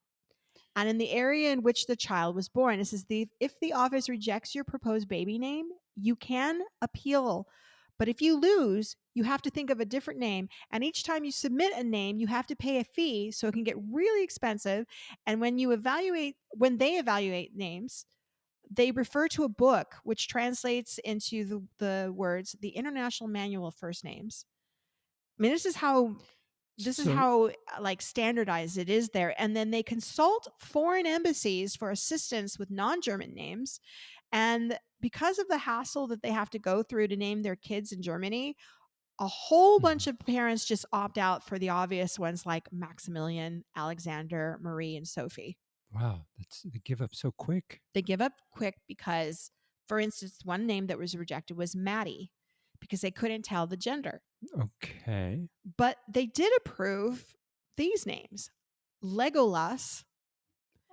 and in the area in which the child was born. It says if the office rejects your proposed baby name, you can appeal. But if you lose, you have to think of a different name. And each time you submit a name, you have to pay a fee. So it can get really expensive. And when they evaluate names, they refer to a book which translates into the words, the International Manual of First Names. I mean, this is So, how like standardized it is there. And then they consult foreign embassies for assistance with non-German names. And because of the hassle that they have to go through to name their kids in Germany, a whole mhm. bunch of parents just opt out for the obvious ones like Maximilian, Alexander, Marie, and Sophie. Wow, they give up so quick. They give up quick because, for instance, one name that was rejected was Maddie because they couldn't tell the gender. Okay. But they did approve these names: Legolas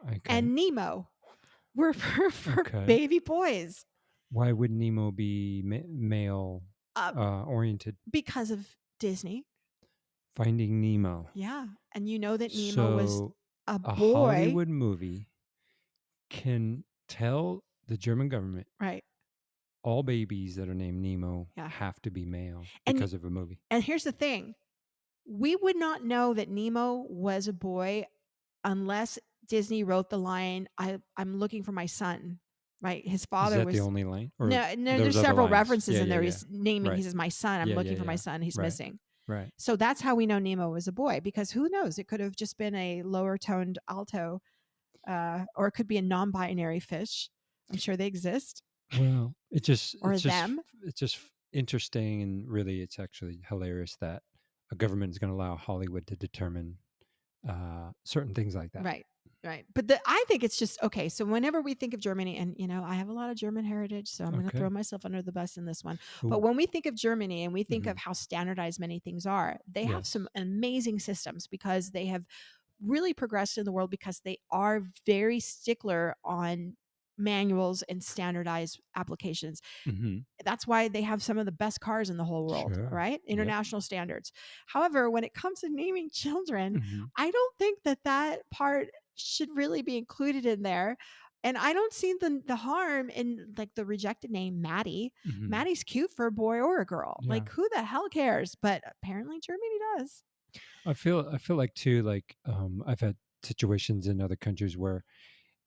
Okay. and Nemo were for Okay. baby boys Why would Nemo be male uh, oriented? because of Disney. Finding Nemo. Yeah. And you know that Nemo was So, a a boy, Hollywood movie can tell the German government right? all babies that are named Nemo Yeah. have to be male And because of a movie. here's the thing. We would not know that Nemo was a boy unless Disney wrote the line, I'm looking for my son, right? His Is father that the was only line, or no, there's there's other several lines? references Yeah, in yeah, there. yeah. He's naming, he Right. says, my son, I'm Yeah, yeah, looking for my yeah. son, he's Right. missing. Right. So that's how we know Nemo was a boy, because who knows? It could have just been a lower toned alto, or it could be a non binary fish. I'm sure they exist, Well, or them. it's just interesting, and really, it's actually hilarious that a government is going to allow Hollywood to determine certain things like that. Right. Right. But I think it's just okay. So whenever we think of Germany, and I have a lot of German heritage, so I'm going to throw Okay. myself under the bus in this one. But Ooh. when we think of Germany and we think Mhm. of how standardized many things are, they have some Yes. amazing systems because they have really progressed in the world because they are very stickler on manuals and standardized applications. Mhm. That's why they have some of the best cars in the whole world, Sure. right? Yep. International standards. However, when it comes to naming children, Mhm. I don't think that part should really be included in there. And I don't see the harm in like the rejected name Maddie. Mhm. Maddie's cute for a boy or a girl. Yeah. Like who the hell cares? But apparently Germany does. I feel like too, like, I've had situations in other countries where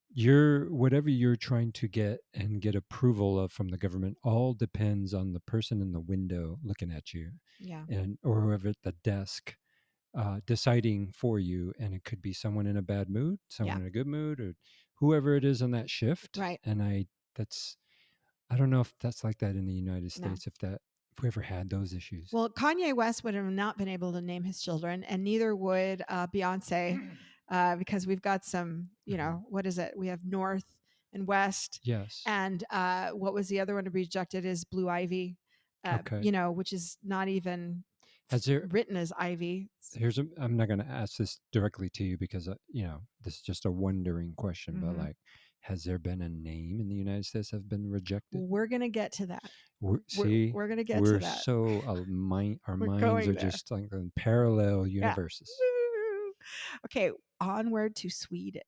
you're whatever you're trying to get and get approval of from the government all depends on the person in the window looking at you, Yeah. and or whoever at the desk deciding for you. And it could be someone in a bad mood, Yeah. someone in a good mood, or whoever it is on that shift. Right. And that's I don't know if that's like that in the United No. States, if we ever had those issues. Well, Kanye West would have not been able to name his children, and neither would Beyonce, because we've got some, Mhm. what is it? We have North and West, Yes. and what was the other one to be rejected is Blue Ivy, Okay. which is not even Has there written as Ivy. I'm not going to ask this directly to you because this is just a wondering question, but Hmm. like, has there been a name in the United States that have been rejected? We're gonna get to that. We're See, we're gonna get to we're that. so our We're minds going are there. just like in parallel Yeah. universes. Woo! Okay, onward to Sweden.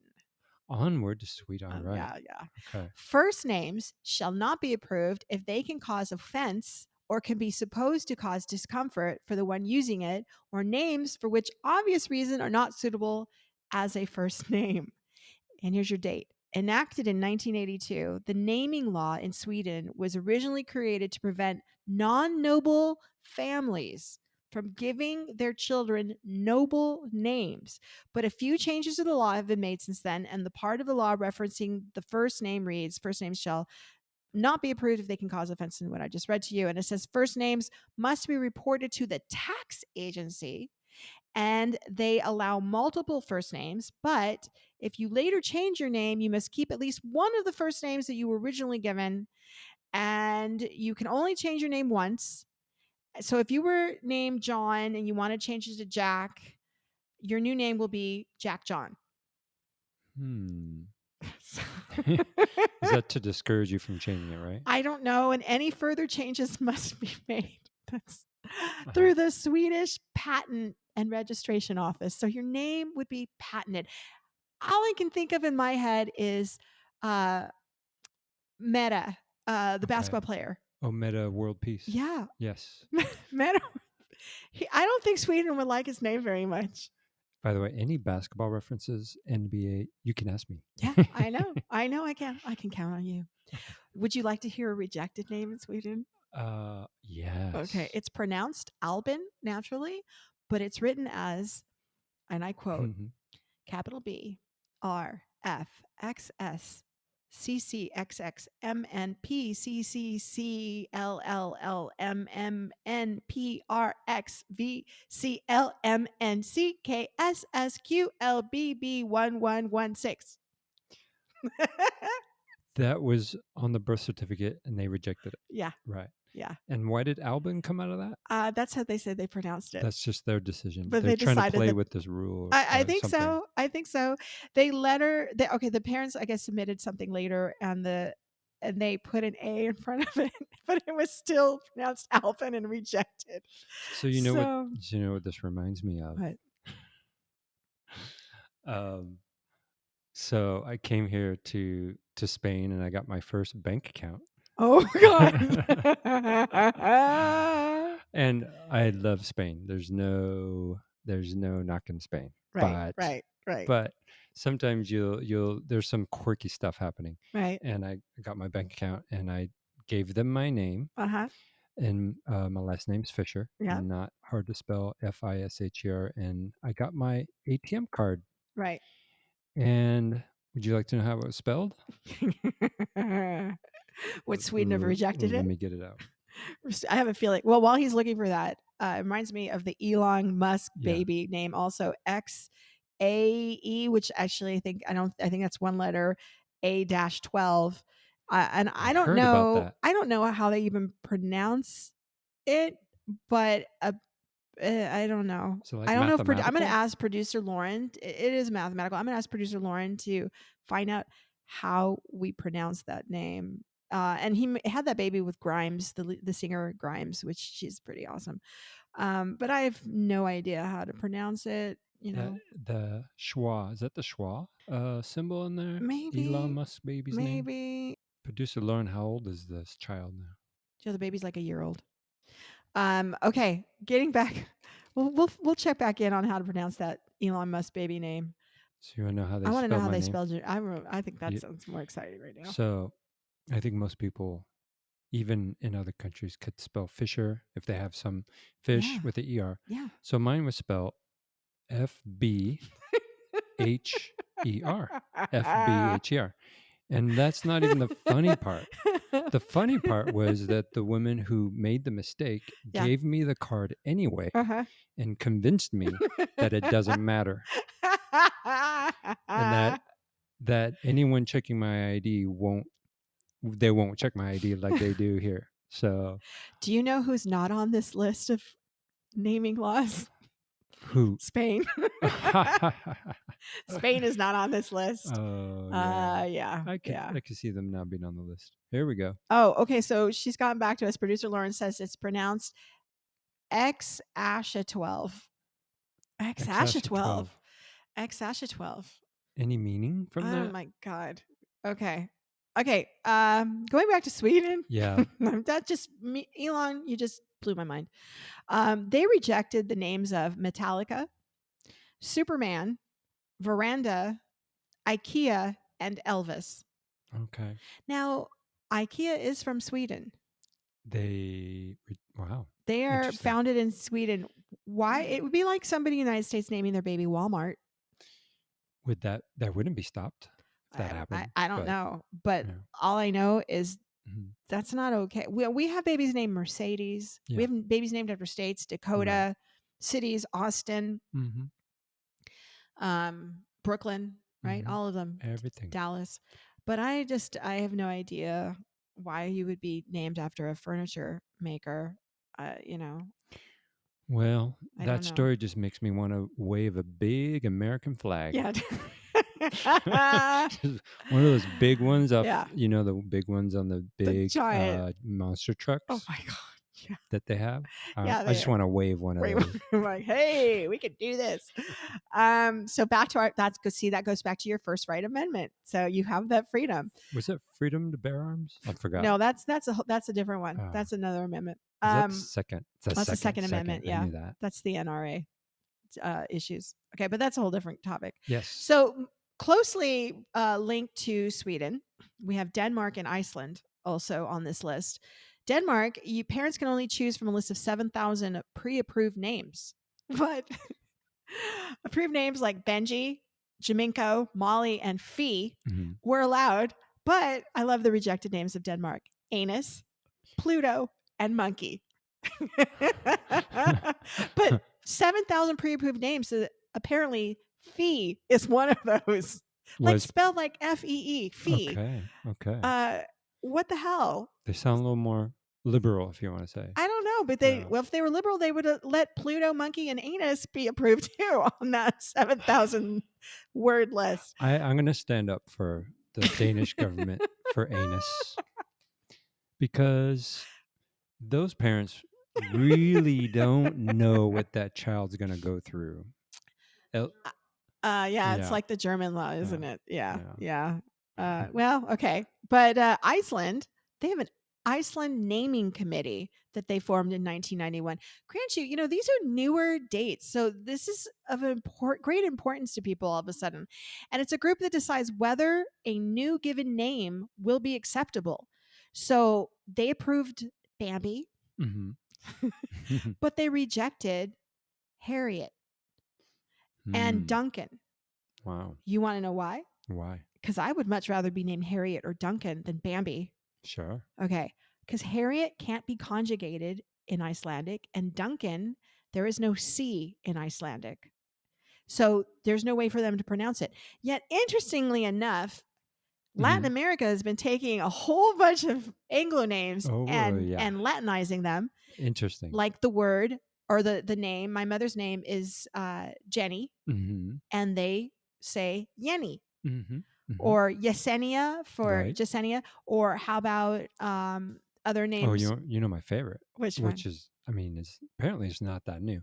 Onward to sweet. All right. Yeah, yeah. Okay. First names shall not be approved if they can cause offense or can be supposed to cause discomfort for the one using it, or names for which obvious reason are not suitable as a first name. And here's your date. Enacted in 1982, the naming law in Sweden was originally created to prevent non noble families from giving their children noble names. But a few changes to the law have been made since then, and the part of the law referencing the first name reads first names shall not be approved if they can cause offense in what I just read to you. And it says first names must be reported to the tax agency and they allow multiple first names. But if you later change your name, you must keep at least one of the first names that you were originally given, and you can only change your name once. So if you were named John and you want to change it to Jack, your new name will be Jack John. Hmm. Is that to discourage you from changing it, right? I don't know, and any further changes must be made. That's Uh-huh. through the Swedish Patent and Registration Office. So your name would be patented. All I can think of in my head is uh, Meta, the Okay. basketball player. Oh, meta world peace. Yeah, Yes. Meta. I don't think Sweden would like his name very much. By the way, any basketball references, NBA, you can ask me. Yeah, I know. I know. I can count on you. Would you like to hear a rejected name in Sweden? Okay, Yes. it's pronounced Albin naturally, but it's written as, and I quote, Mhm. capital B R F X S C C X X M N P C C C L L L M M N P R X V C L M N C K S S Q L B B 1116. That was on the birth certificate and they rejected it. Yeah, Right. yeah. And why did Albin come out of that? That's how they said they pronounced it. That's just their decision. But They're they trying to decided play that with this rule I or think something. so. I think so. They let her. Okay, the parents, I guess, submitted something later, and they put an A in front of it, but it was still pronounced Alvin and rejected. So So, you know what this reminds me of? but Um, so I came here to Spain and I got my first bank account. oh god, And I love Spain. There's no knocking Spain. right, But right, right, but sometimes you'll there's some quirky stuff happening. right. And I got my bank account and I gave them my name, Uh huh. and my last name's Fisher, Yeah. not hard to spell, Fisher, and I got my ATM card. Right. And would you like to know how it was spelled? Would Sweden have rejected Let it? me get it out. I have a feeling. Well, while he's looking for that, it reminds me of the Elon Musk Yeah. baby name, also X AE, which actually I think that's one letter, A-12. And I heard about that. I don't know how they even pronounce it, but I don't know. So like I don't know if I'm going to mathematical? ask producer Lauren. It is mathematical. I'm going to ask producer Lauren to find out how we pronounce that name. And he had that baby with Grimes, the singer Grimes, which she's pretty awesome. But I have no idea how to pronounce it. You That know, the schwa, is that the schwa symbol in there? Elon maybe, Musk baby's name? maybe. Producer Lauren, how old is this child now? Joe, the baby's like a year old. Okay, getting back, we'll check back in on how to pronounce that Elon Musk baby name. So you want to know how I they want to know spelled how my they name? spelled it. I think that Yeah. sounds more exciting right now. So I think most people, even in other countries, could spell Fisher if they have some fish Yeah, with the ER. yeah. So mine was spelled FBHER. FBHER. And that's not even the funny part. The funny part was that the woman who made the mistake Yeah. gave me the card anyway Uh-huh. and convinced me that it doesn't matter and that anyone checking my ID won't check my ID like they do here. So Do you know who's not on this list of naming laws? who? Spain. Spain is not on this list. Oh yeah. Yeah. I could see them not being on the list. Here we go. Oh, okay. So she's gotten back to us. Producer Lauren says it's pronounced X Asha 12. X Asha 12. X Asha 12. Any meaning from Oh that? my God. Okay. Okay. Going back to Sweden. Yeah. That just me, Elon, you just blew my mind. They rejected the names of Metallica, Superman, Veranda, IKEA, and Elvis. Okay. Now, IKEA is from Sweden. Wow. They are founded in Sweden. Why? It would be like somebody in the United States naming their baby Walmart. Would that wouldn't be stopped if that happened? I don't know, but all I know is Mhm. that's not okay. We have babies named Mercedes. Yeah. We have babies named after states: Dakota, cities, Austin, Brooklyn, right? All of them, everything, Dallas. But I have no idea why you would be named after a furniture maker. You know. Well, that story just makes me want to wave a big American flag. Yeah. One of those big ones off, Yeah. you know, the big ones on the big giant monster trucks. Oh my God. Yeah. That they have. Yeah, I just want to wave one of those. Like, hey, we could do this. So back to that goes back to your first right amendment. So you have that freedom. Was it freedom to bear arms? I forgot. No, that's a different one. That's another amendment. That's second. That's the second amendment. Yeah, I knew that. That's the NRA issues. Okay, but that's a whole different topic. Yes. So closely linked to Sweden, we have Denmark and Iceland also on this list. Denmark, parents can only choose from a list of 7,000 pre-approved names, but approved names like Benji, Jaminko, Molly, and Fee were allowed. But I love the rejected names of Denmark: Anus, Pluto, and Monkey. But 7,000 pre-approved names. So apparently, Fee is one of those. Like spelled like F-E-E. Fee. Okay. What the hell? They sound a little more liberal, if you want to say. I don't know, but if they were liberal, they would have let Pluto, Monkey, and Anus be approved too on that 7,000 word list. I'm going to stand up for the Danish government for Anus, because those parents really don't know what that child's going to go through. It's like the German law, isn't it? Yeah. Well, okay. But Iceland, they have an Iceland naming committee that they formed in 1991. Grant you, these are newer dates. So this is of great importance to people all of a sudden. And it's a group that decides whether a new given name will be acceptable. So they approved Bambi, but they rejected Harriet and Duncan. Wow. You want to know why? Why? Because I would much rather be named Harriet or Duncan than Bambi. Sure. Okay. Because Harriet can't be conjugated in Icelandic, and Duncan, there is no C in Icelandic. So there's no way for them to pronounce it. Yet, interestingly enough, Latin Mhm. America has been taking a whole bunch of Anglo names Oh, and yeah. Latinizing them, Interesting. like the word or the name. My mother's name is Jenny, Mhm. and they say Yenny Mhm. Mhm. or Yesenia for Right. Jasenia. Or how about other Oh, names? you know my favorite, Which one? which is, I mean, it's apparently it's not that new.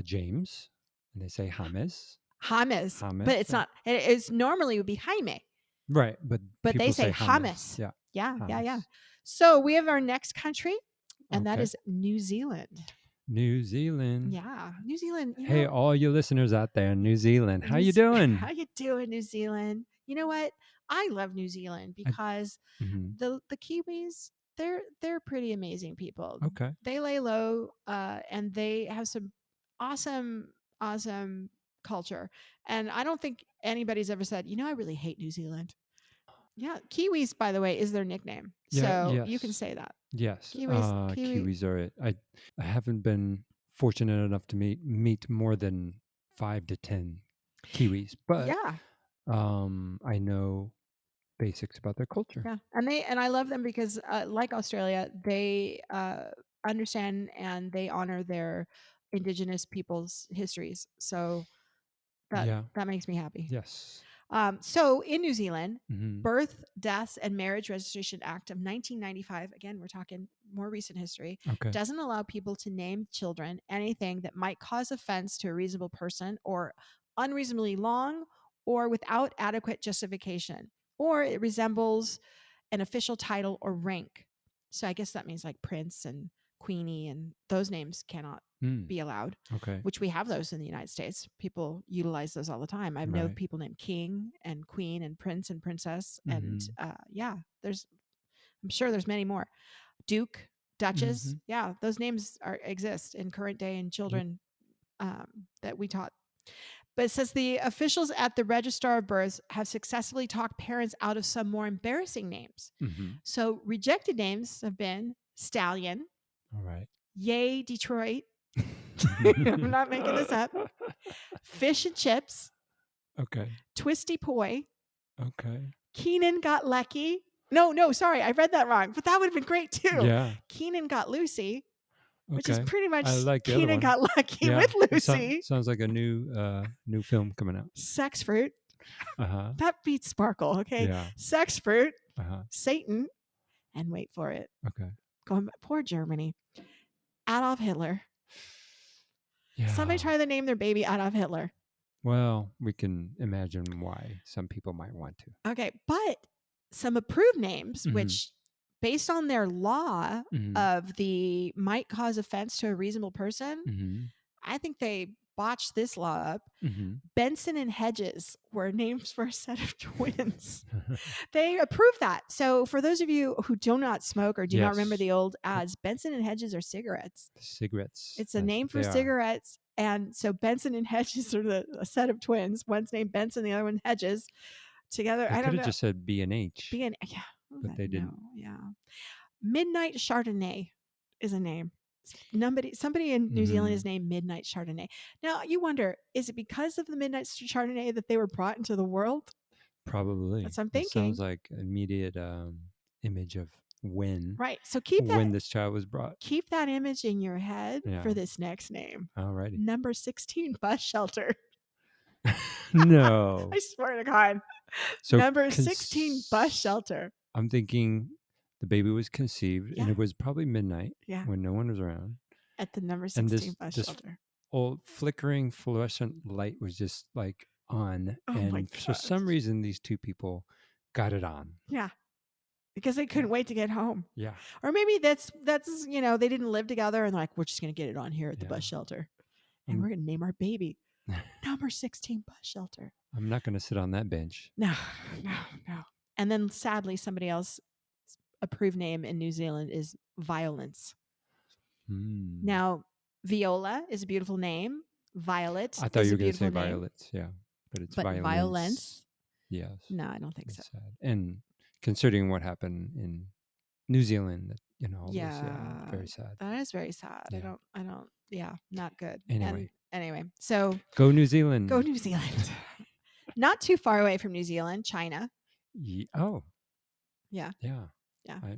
James, and they say James. James, but James, it's right? not. It's normally would be Jaime, Right, but but they people say say James. James. Yeah, Yeah, yeah, yeah. James. So we have our next country, and that Okay. is New Zealand. New Zealand. Yeah, New Zealand. Hey, all you listeners out there in New Zealand, how you How doing? you doing, New Zealand? You know what? I love New Zealand I, because mhm. the Kiwis, they're pretty amazing people. Okay. They lay low, and they have some awesome, awesome culture. And I don't think anybody's ever said, I really hate New Zealand. Yeah, Kiwis, by the way, is their nickname, Yeah. so you can Yes. say that. Yes. Kiwi. Kiwis are it. I haven't been fortunate enough to meet more than 5 to 10 Kiwis, but Yeah, I know basics about their culture. yeah, and I love them because, like Australia, they understand and they honor their indigenous peoples' histories. So Yeah. that makes me happy. Yes. So in New Zealand, Hmm. Birth, Deaths, and Marriage Registration Act of 1995, again, we're talking more recent history, Okay. doesn't allow people to name children anything that might cause offense to a reasonable person or unreasonably long or without adequate justification, or it resembles an official title or rank. So I guess that means like Prince and Queenie and those names cannot Mm. be allowed, Okay. which we have those in the United States. People utilize those all the time. I know Right. people named King and Queen and Prince and Princess. And Hmm. yeah, I'm sure there's many more. Duke, Duchess. Hmm. Yeah, those names exist in current day and Yep. children that we taught. But it says the officials at the Registrar of Births have successfully talked parents out of some more embarrassing names. Hmm. So rejected names have been Stallion, All right. Yay Detroit. I'm not making this up. Fish and Chips, Okay. Twisty Poi, Okay. Keenan Got Lucky. No, sorry, I read that wrong, but that would have been great too. Yeah. Keenan Got Lucy, which is Okay. pretty I much like the other Keenan one. Got Lucky Yeah. with It Lucy. sounds like a new film coming out. Sex Fruit. Uh-huh. That beats Sparkle, okay? Yeah. Sex Fruit, Uh-huh. Satan, and wait for it. Okay. Poor Germany. Adolf Hitler. Somebody Yeah. try to name their baby Adolf Hitler. Well, we can imagine why some people might want to. Okay, but some approved names, Mhm. which based on their law Mhm. of the might cause offense to a reasonable person, Mhm. I think they botched this law up. Mhm. Benson and Hedges were names for a set of twins. They approved that. So for those of you who do not smoke or do not remember Yes. the old ads, Benson and Hedges are cigarettes. Cigarettes. It's a That's name what for they are. cigarettes. And so Benson and Hedges are a set of twins. One's named Benson, the other one Hedges. Together, They I could don't have know. just said B&H, Being yeah, but they no, didn't. yeah. Midnight Chardonnay is a name. Somebody in New Zealand is Mhm. named Midnight Chardonnay. Now you wonder, is it because of the Midnight Chardonnay that they were brought into the world? Probably. That's what I'm That sounds thinking. like immediate image of Right. So when this child was brought. keep that image in your head Yeah. for this next name. Alrighty. Number 16 bus shelter. No. I swear to God. So Number 16 bus shelter. I'm thinking the baby was conceived and Yeah. it was probably midnight Yeah. when no one was around. At the number And 16 bus shelter. old flickering fluorescent light was just like on. Oh my And for gosh. some reason, these two people got it on. Yeah. Because they couldn't wait to get home. Yeah. Or maybe that's they didn't live together and they're like, we're just gonna get it on here at the bus shelter. And we're gonna name our baby number 16 bus shelter. I'm not going to sit on that bench. No. And then sadly, somebody else approved name in New Zealand is Violence. Mm. Now, Viola is a beautiful name. Violet I thought is you a were going to say beautiful name. violets. Yeah. But it's But violence? Yes. No, I don't think That's so. sad. And considering what happened in New Zealand, all this, Yeah. very sad. That is very sad. Yeah. I don't Yeah, not good. And Anyway, anyway, so go New go Zealand. New Zealand. Not too far away from New Zealand, China. Oh, Yeah, yeah. yeah. I,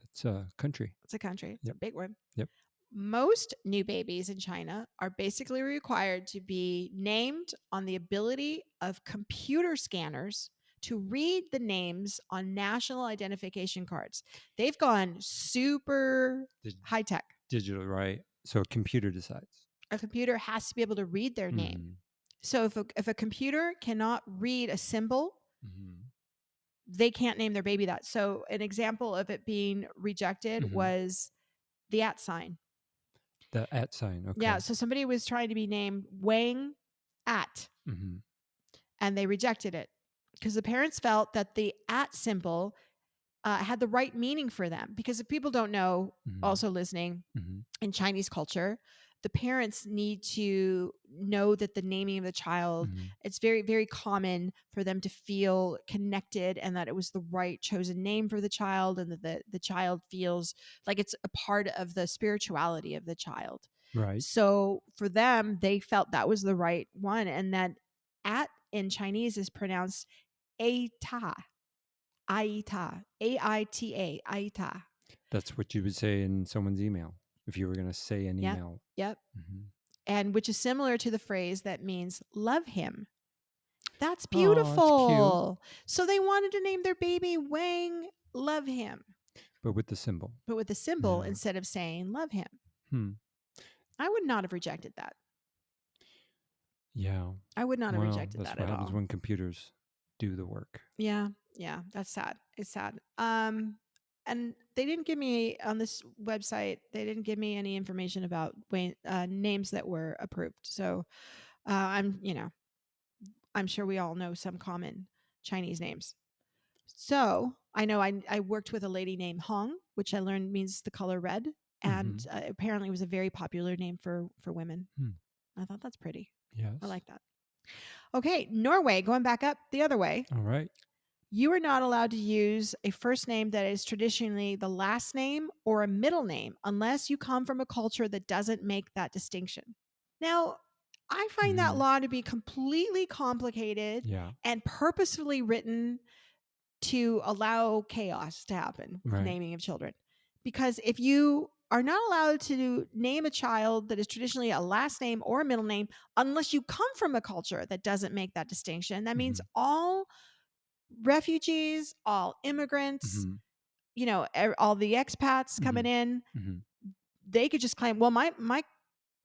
it's a country. It's a country. It's a Yep. big one. Yep. Most new babies in China are basically required to be named on the ability of computer scanners to read the names on national identification cards. They've gone super high tech. Digital, right? So a computer decides. A computer has to be able to read their name. Mhm. So if a computer cannot read a symbol, Mhm. they can't name their baby that. So an example of it being rejected Mhm. was the @ sign. The @ sign. Okay. Yeah, so somebody was trying to be named Wang at, Mhm. and they rejected it because the parents felt that the @ symbol had the right meaning for them. Because if people don't know, Mhm. also listening, Mhm. in Chinese culture, the parents need to know that the naming of the child, Mhm. it's very, very common for them to feel connected and that it was the right chosen name for the child, and that the child feels like it's a part of the spirituality of the child. Right. So for them, they felt that was the right one, and that at in Chinese is pronounced aita, aita, aita, aita. That's what you would say in someone's email if you were going to say an Yep, email. yep. Mhm. And which is similar to the phrase that means love him. That's Oh, that's cute. beautiful. So they wanted to name their baby Wang Love Him, But with the symbol. but with a symbol Yeah. instead of saying love him. Hmm. I would not have rejected that. Yeah. I would not have Well, rejected that's that what at happens all. when computers do the work. Yeah, yeah, that's sad. It's sad. And they didn't give me on this website. They didn't give me any information about names that were approved. So I'm sure we all know some common Chinese names. So I know I worked with a lady named Hong, which I learned means the color red, and Mhm. apparently was a very popular name for women. Hmm. I thought that's pretty. Yes. I like that. Okay, Norway, going back up the other way. All right. You are not allowed to use a first name that is traditionally the last name or a middle name unless you come from a culture that doesn't make that distinction. Now, I find that Mhm. law to be completely complicated Yeah. and purposefully written to allow chaos to happen with Right. naming of children. Because if you are not allowed to name a child that is traditionally a last name or a middle name unless you come from a culture that doesn't make that distinction, that means Mhm. all refugees, all immigrants, Mhm. all the expats coming Mhm. in, Mhm. they could just claim, well, my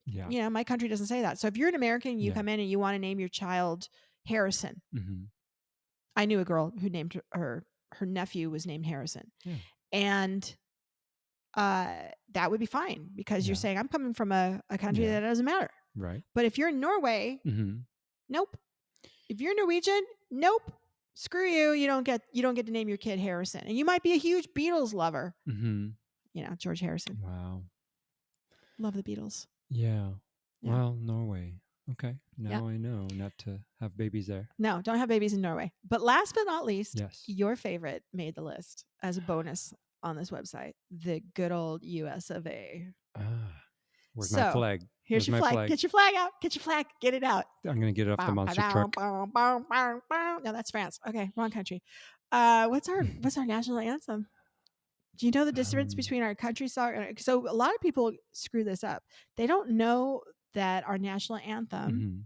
Yeah. my country doesn't say that. So if you're an American, you Yeah. come in and you want to name your child Harrison. Mhm. I knew a girl who named her nephew was named Harrison. Yeah. And that would be fine because you're Yeah. saying I'm coming from a country Yeah. that doesn't matter. Right. But if you're in Norway, Mhm. nope. If you're Norwegian, nope. Screw you. You don't get to name your kid Harrison. And you might be a huge Beatles lover. Mhm. George Harrison. Wow. Love the Beatles. Yeah. Yeah. Well, Norway. Okay. Yeah. Now I know not to have babies there. No, don't have babies in Norway. But last but not least, Yes. your favorite made the list as a bonus on this website, the good old US of A. Ah. Where's my So flag? here's Where's your my flag. flag? Get your flag out. Get your flag. Get it out. I'm gonna get it off the monster truck. No, that's France. Okay, wrong country. What's our national anthem? Do you know the difference between our country song? So a lot of people screw this up. They don't know that our national anthem. Mhm.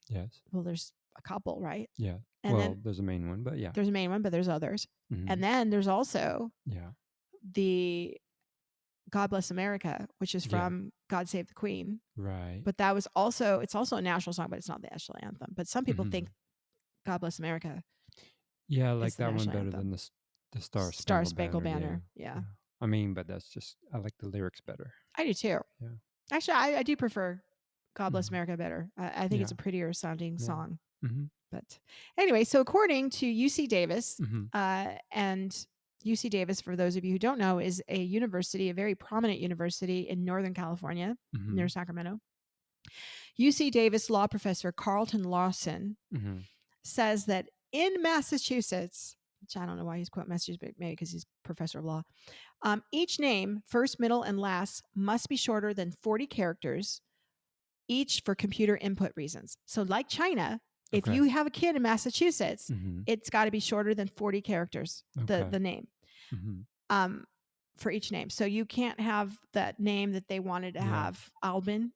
Yes. Well, there's a couple, right? Yeah. And Well, then there's a main one, but yeah. there's a main one, but there's others. Mhm. And then there's also Yeah. the God Bless America, which is Yeah. from God Save the Queen. Right. But it's also a national song, but it's not the national anthem. But some people think God Bless America. Yeah, I is like the that one national better anthem. than the Star Star Spangled Spangled Banner. Yeah. Yeah. I mean, but that's just I like the lyrics better. I do too. Yeah. Actually, I do prefer God Bless Mhm. America better. I think it's a Yeah. prettier sounding Yeah. song. Mhm. But anyway, so according to UC Davis, Mhm. and UC Davis, for those of you who don't know, is a university, a very prominent university in Northern California, near Mhm. Sacramento. UC Davis law professor Carlton Lawson Mhm. says that in Massachusetts, which I don't know why he's quote messages, but maybe because he's professor of law. Each name, first, middle, and last, must be shorter than 40 characters, each for computer input reasons. So like China, if you have a kid in Massachusetts, it's got to be shorter than 40 characters, the name, for each name. So you can't have that name that they wanted to have, Albin,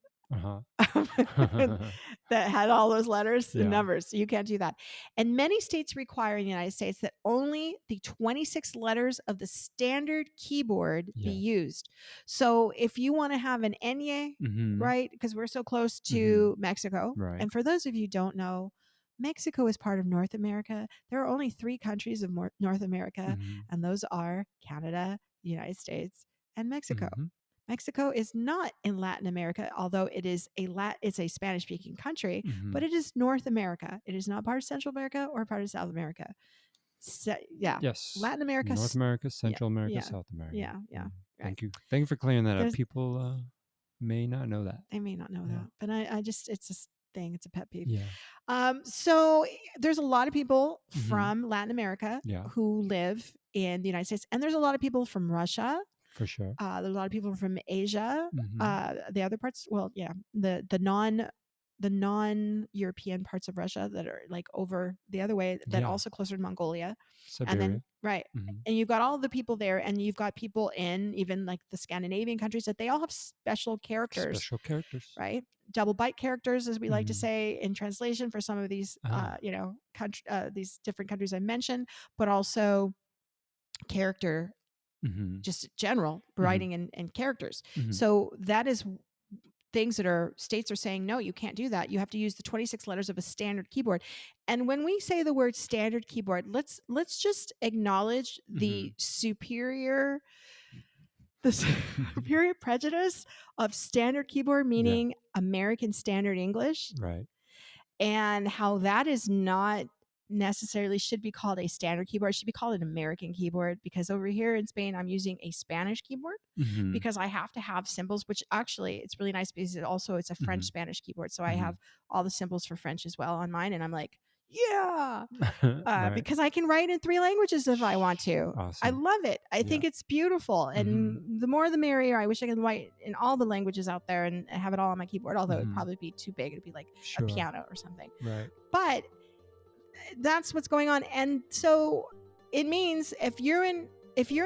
that had all those letters and numbers. You can't do that. And many states require in the United States that only the 26 letters of the standard keyboard be used. So if you want to have an Enye, right, because we're so close to Mexico, and for those of you who don't know, Mexico is part of North America. There are only 3 countries of North America, and those are Canada, the United States, and Mexico. Mexico is not in Latin America, although it is it's a Spanish-speaking country, but it is North America. It is not part of Central America or part of South America. So, Yes. Latin America, North America, Central America, South America. Yeah. Thank you. Thank you for clearing that up. People may not know that. They may not know that, but I just, it's a thing. It's a pet peeve. Yeah. So there's a lot of people from Latin America who live in the United States, and there's a lot of people from Russia. For sure. There's a lot of people from Asia. The other parts, the non-European parts of Russia that are like over the other way, that also closer to Mongolia. Siberia. And then and you've got all the people there, and you've got people in even like the Scandinavian countries that they all have special characters. Right? Double byte characters, as we like to say in translation for some of these these different countries I mentioned, but also character just general writing and characters. So that is things that are states are saying, no, you can't do that. You have to use the 26 letters of a standard keyboard. And when we say the word standard keyboard, let's just acknowledge the superior prejudice of standard keyboard, meaning American Standard English. Right. And how that is not necessarily should be called a standard keyboard. It should be called an American keyboard, because over here in Spain, I'm using a Spanish keyboard because I have to have symbols, which actually it's really nice because it's a French Spanish keyboard. So I have all the symbols for French as well on mine. And I'm like, because I can write in 3 languages if I want to. Awesome. I love it. I think it's beautiful. And the more the merrier. I wish I could write in all the languages out there and have it all on my keyboard, although it'd probably be too big. It'd be like a piano or something. Right. But that's what's going on. And so it means if you're in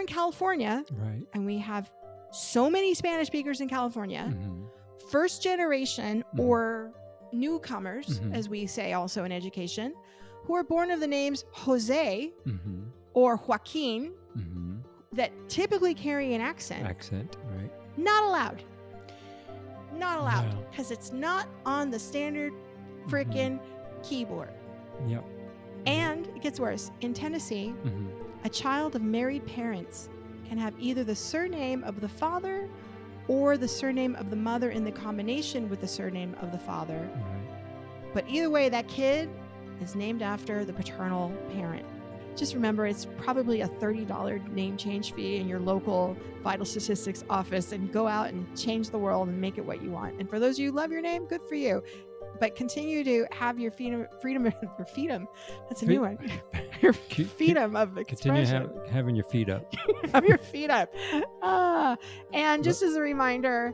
California, and we have so many Spanish speakers in California, first generation or newcomers, as we say also in education, who are born of the names Jose or Joaquin, that typically carry an accent, right? Not allowed, because it's not on the standard freaking keyboard. Yep. And it gets worse. In Tennessee, a child of married parents can have either the surname of the father or the surname of the mother in the combination with the surname of the father. But either way, that kid is named after the paternal parent. Just remember, it's probably a $30 name change fee in your local vital statistics office, and go out and change the world and make it what you want. And for those of you who love your name, good for you. But continue to have your freedom. That's a new one. Your freedom of expression. Continue having your feet up. Have your feet up. And just as a reminder,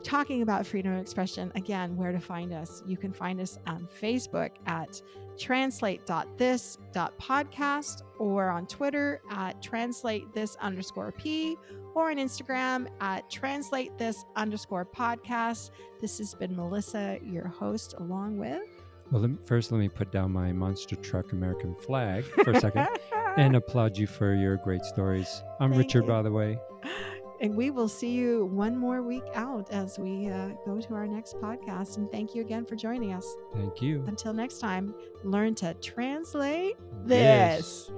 talking about freedom of expression, again, where to find us. You can find us on Facebook at translate.this.podcast, or on Twitter at translatethiss_p, or on Instagram at translatethiss_podcast. This has been Melissa, your host, along with... Well, let me put down my monster truck American flag for a second and applaud you for your great stories. I'm Richard, by the way. And we will see you one more week out as we go to our next podcast. And thank you again for joining us. Thank you. Until next time, learn to translate this.